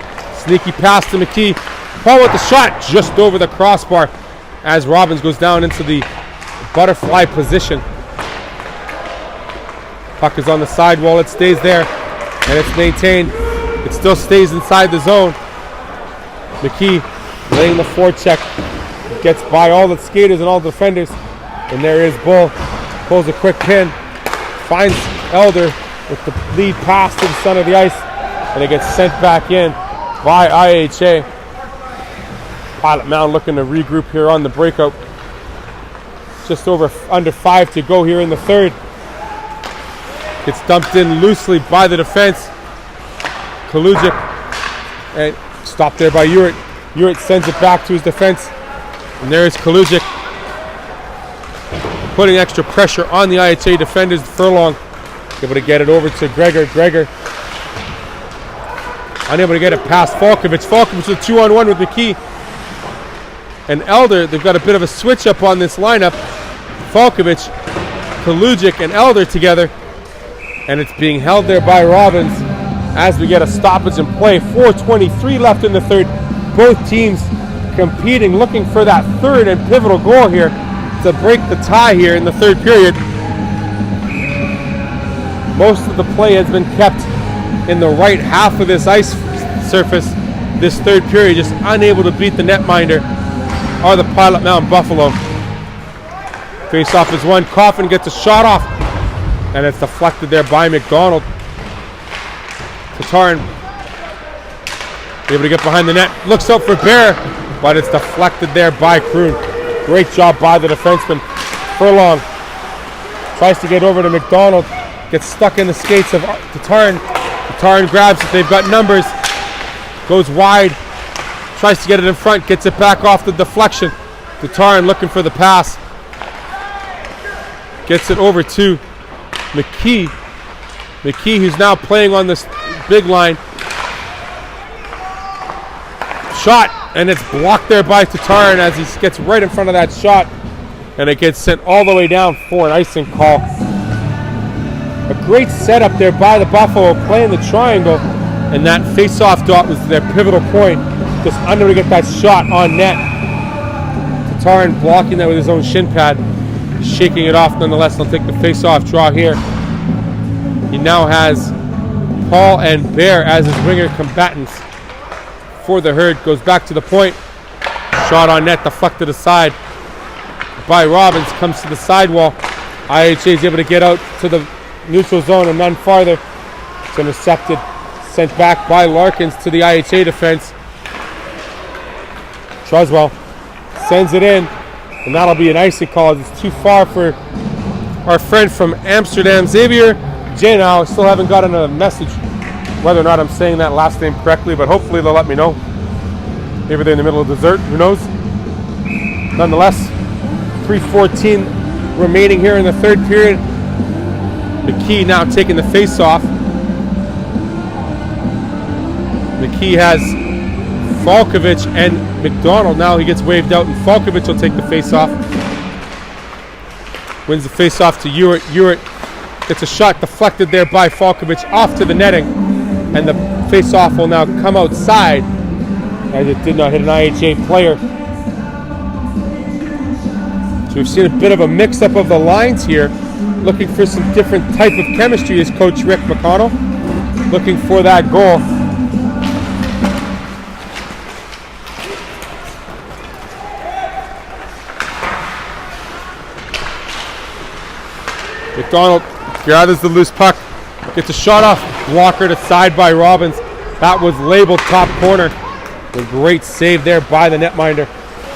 sneaky pass to McKee. Paul with the shot just over the crossbar as Robbins goes down into the butterfly position. Puck is on the sidewall, it stays there, and it's maintained. It still stays inside the zone. McKee laying the forecheck, gets by all the skaters and all the defenders, and there is Bull. Pulls a quick pin, finds Elder with the lead pass to the center of the ice, and it gets sent back in by IHA. Pilot Mound looking to regroup here on the breakout. Just under 5 to go here in the third. Gets dumped in loosely by the defense. Kalujic, and stopped there by Uric. Uric sends it back to his defense. And there is Kalujic, putting extra pressure on the IHA defenders. Furlong able to get it over to Gregor. Gregor unable to get it past Falkovich. Falkovich with 2-on-1 with McKee. And Elder, they've got a bit of a switch up on this lineup. Falkovich, Kalujic, and Elder together. And it's being held there by Robbins as we get a stoppage in play. 4:23 left in the third. Both teams competing, looking for that third and pivotal goal here to break the tie here in the third period. Most of the play has been kept in the right half of this ice surface. This third period, just unable to beat the netminder are the Pilot Mound Buffalo. Face-off is won. Coffin gets a shot off, and it's deflected there by McDonald. Tatarin able to get behind the net. Looks out for Bear, but it's deflected there by Kroon. Great job by the defenseman. Furlong tries to get over to McDonald. Gets stuck in the skates of Tatarin. Tatarin grabs it. They've got numbers. Goes wide. Tries to get it in front. Gets it back off the deflection. Tatarin looking for the pass. Gets it over to McKee. McKee, who's now playing on this big line. Shot, and it's blocked there by Tatarin as he gets right in front of that shot. And it gets sent all the way down for an icing call. A great setup there by the Buffalo, playing the triangle. And that face-off dot was their pivotal point. Just unable to get that shot on net. Tatarin blocking that with his own shin pad. Shaking it off nonetheless. They'll take the face-off draw here. He now has Paul and Bear as his winger combatants for the Herd. Goes back to the point. Shot on net, deflected aside by Robbins. Comes to the sidewall. IHA is able to get out to the neutral zone and none farther. It's intercepted. Sent back by Larkins to the IHA defense. Truswell sends it in. And that'll be an icing call. It's too far for our friend from Amsterdam, Xavier Janow. Still haven't gotten a message whether or not I'm saying that last name correctly, but hopefully they'll let me know. Maybe they're in the middle of dessert, who knows? Nonetheless, 3:14 remaining here in the third period. McKee now taking the face-off. McKee has Falkovich and McDonald. Now he gets waved out, and Falkovich will take the face-off. Wins the face-off to Uric. Uric gets a shot deflected there by Falkovich off to the netting, and the face-off will now come outside as it did not hit an IHA player. So we've seen a bit of a mix-up of the lines here, looking for some different type of chemistry is Coach Rick McConnell, looking for that goal. McDonald gathers the loose puck, gets a shot off, blockered aside by Robbins. That was labeled top corner. A great save there by the netminder.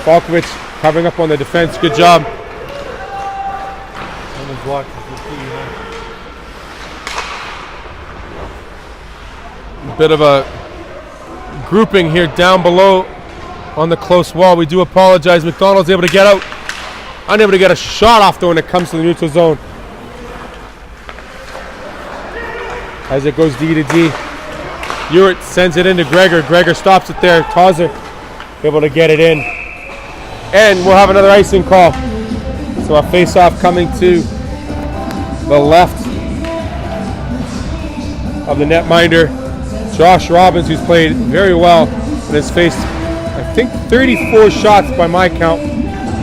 Falkovich covering up on the defense. Good job. A bit of a grouping here down below on the close wall. We do apologize. McDonald's able to get out. Unable to get a shot off though when it comes to the neutral zone. As it goes D to D. Uric sends it into Gregor. Gregor stops it there. Tauser able to get it in. And we'll have another icing call. So a face-off coming to the left of the netminder. Josh Robbins, who's played very well and has faced, I think, 34 shots by my count.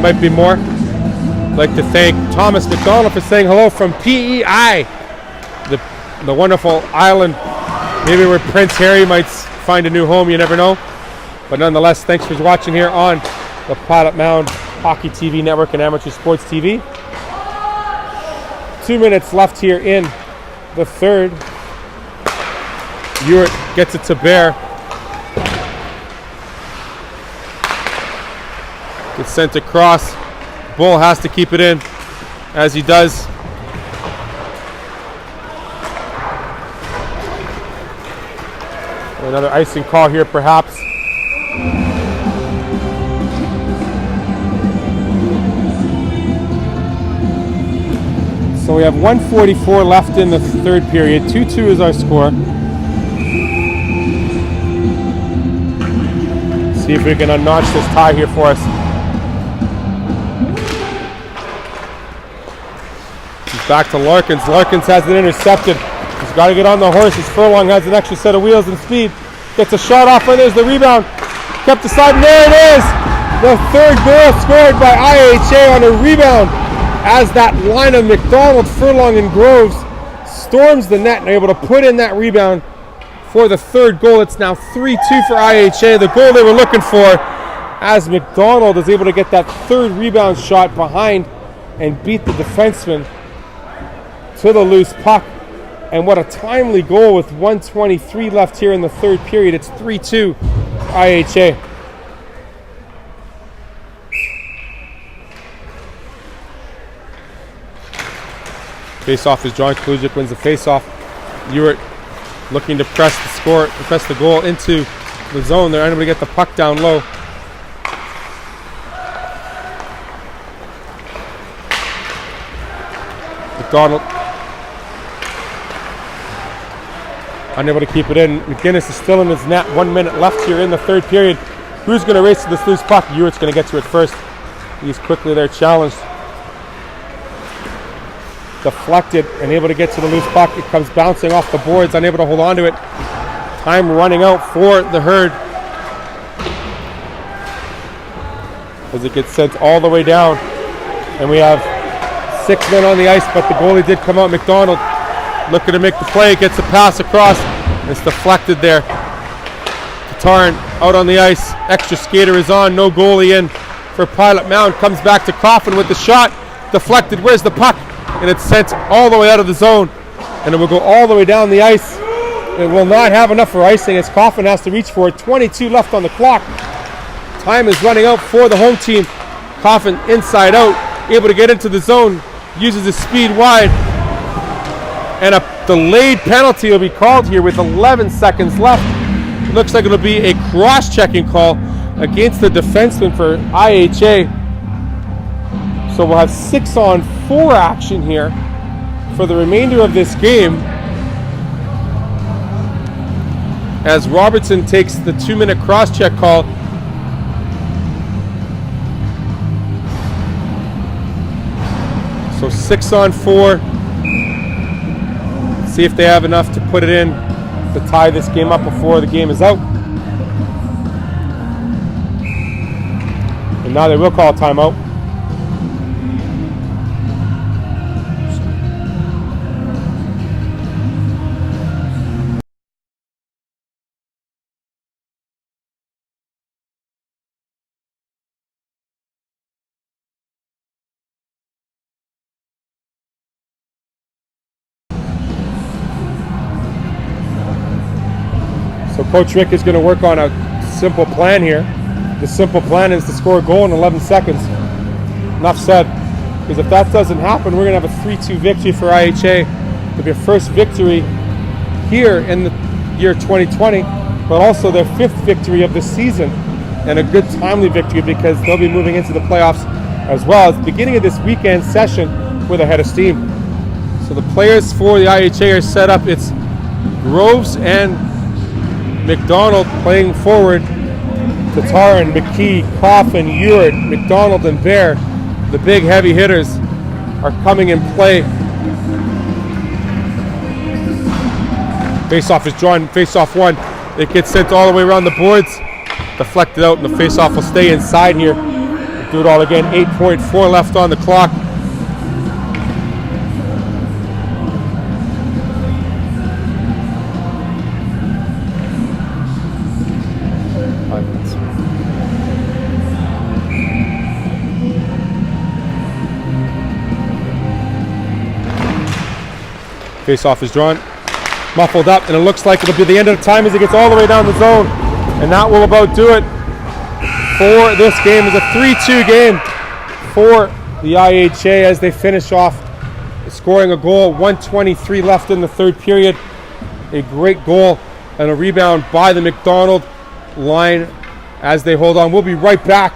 Might be more. I'd like to thank Thomas McDonald for saying hello from PEI, the wonderful island, maybe where Prince Harry might find a new home, you never know. But nonetheless, thanks for watching here on the Pilot Mound Hockey TV Network and Amateur Sports TV. 2 minutes left here in the third. Uric gets it to Bear. Gets sent across Bull has to keep it in, as he does. Another icing call here, perhaps. So we have 1:44 left in the third period. 2-2 is our score. See if we can unnotch this tie here for us. He's back to Larkins. Larkins has it intercepted. He's got to get on the horse. His Furlong has an extra set of wheels and speed. Gets a shot off, and there's the rebound. Kept aside, and there it is! The third goal scored by IHA on a rebound, as that line of McDonald, Furlong, and Groves storms the net and are able to put in that rebound for the third goal. It's now 3-2 for IHA, the goal they were looking for, as McDonald is able to get that third rebound shot behind and beat the defenseman to the loose puck. And what a timely goal with 1:23 left here in the third period. It's 3-2 IHA. Face-off is drawn. Klujic wins the face-off. Ewert looking to press the goal into the zone. They're unable to get the puck down low. McDonald unable to keep it in. McGinnis is still in his net. 1 minute left here in the third period. Who's going to race to this loose puck? Ewert's going to get to it first. He's quickly there challenged. Deflected and able to get to the loose puck. It comes bouncing off the boards, unable to hold on to it. Time running out for the Herd, as it gets sent all the way down. And we have 6 men on the ice, but the goalie did come out. McDonald looking to make the play, gets a pass across. It's deflected there. Tatarin out on the ice. Extra skater is on. No goalie in for Pilot Mound. Comes back to Coffin with the shot. Deflected. Where's the puck? And it's sent all the way out of the zone. And it will go all the way down the ice. It will not have enough for icing as Coffin has to reach for it. 22 left on the clock. Time is running out for the home team. Coffin inside out. Able to get into the zone. Uses his speed wide. And a delayed penalty will be called here with 11 seconds left. It looks like it'll be a cross-checking call against the defenseman for IHA. So we'll have 6-on-4 action here for the remainder of this game, as Robertson takes the 2-minute cross-check call. So 6-on-4. See if they have enough to put it in to tie this game up before the game is out. And now they will call a timeout. So Coach Rick is going to work on a simple plan here. The simple plan is to score a goal in 11 seconds. Enough said. Because if that doesn't happen, we're going to have a 3-2 victory for IHA. It'll be a first victory here in the year 2020, but also their 5th victory of the season. And a good timely victory because they'll be moving into the playoffs as well. At the beginning of this weekend session with a head of steam. So the players for the IHA are set up. It's Groves and McDonald playing forward. Tatarin, McKee, Coffin, Ewert, McDonald, and Bear, the big heavy hitters, are coming in play. Face-off is drawn, face-off one. It gets sent all the way around the boards, deflected out, and the face-off will stay inside here. We'll do it all again. 8.4 left on the clock. Face-off is drawn, muffled up, and it looks like it'll be the end of the time as it gets all the way down the zone. And that will about do it for this game. It's a 3-2 game for the IHA as they finish off scoring a goal. 1:23 left in the third period. A great goal and a rebound by the McDonald line as they hold on. We'll be right back.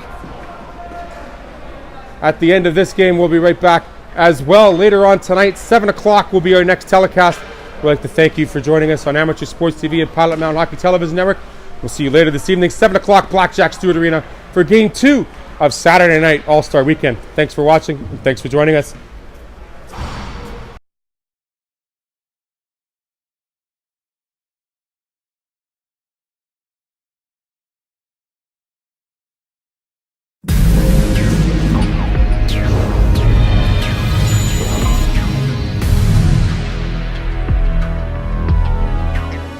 At the end of this game, we'll be right back as well. Later on tonight, 7 o'clock will be our next telecast. We'd like to thank you for joining us on Amateur Sports TV and Pilot Mound Hockey Television Network. We'll see you later this evening, 7 o'clock, Blackjack Stewart Arena for Game 2 of Saturday Night All-Star Weekend. Thanks for watching, and thanks for joining us.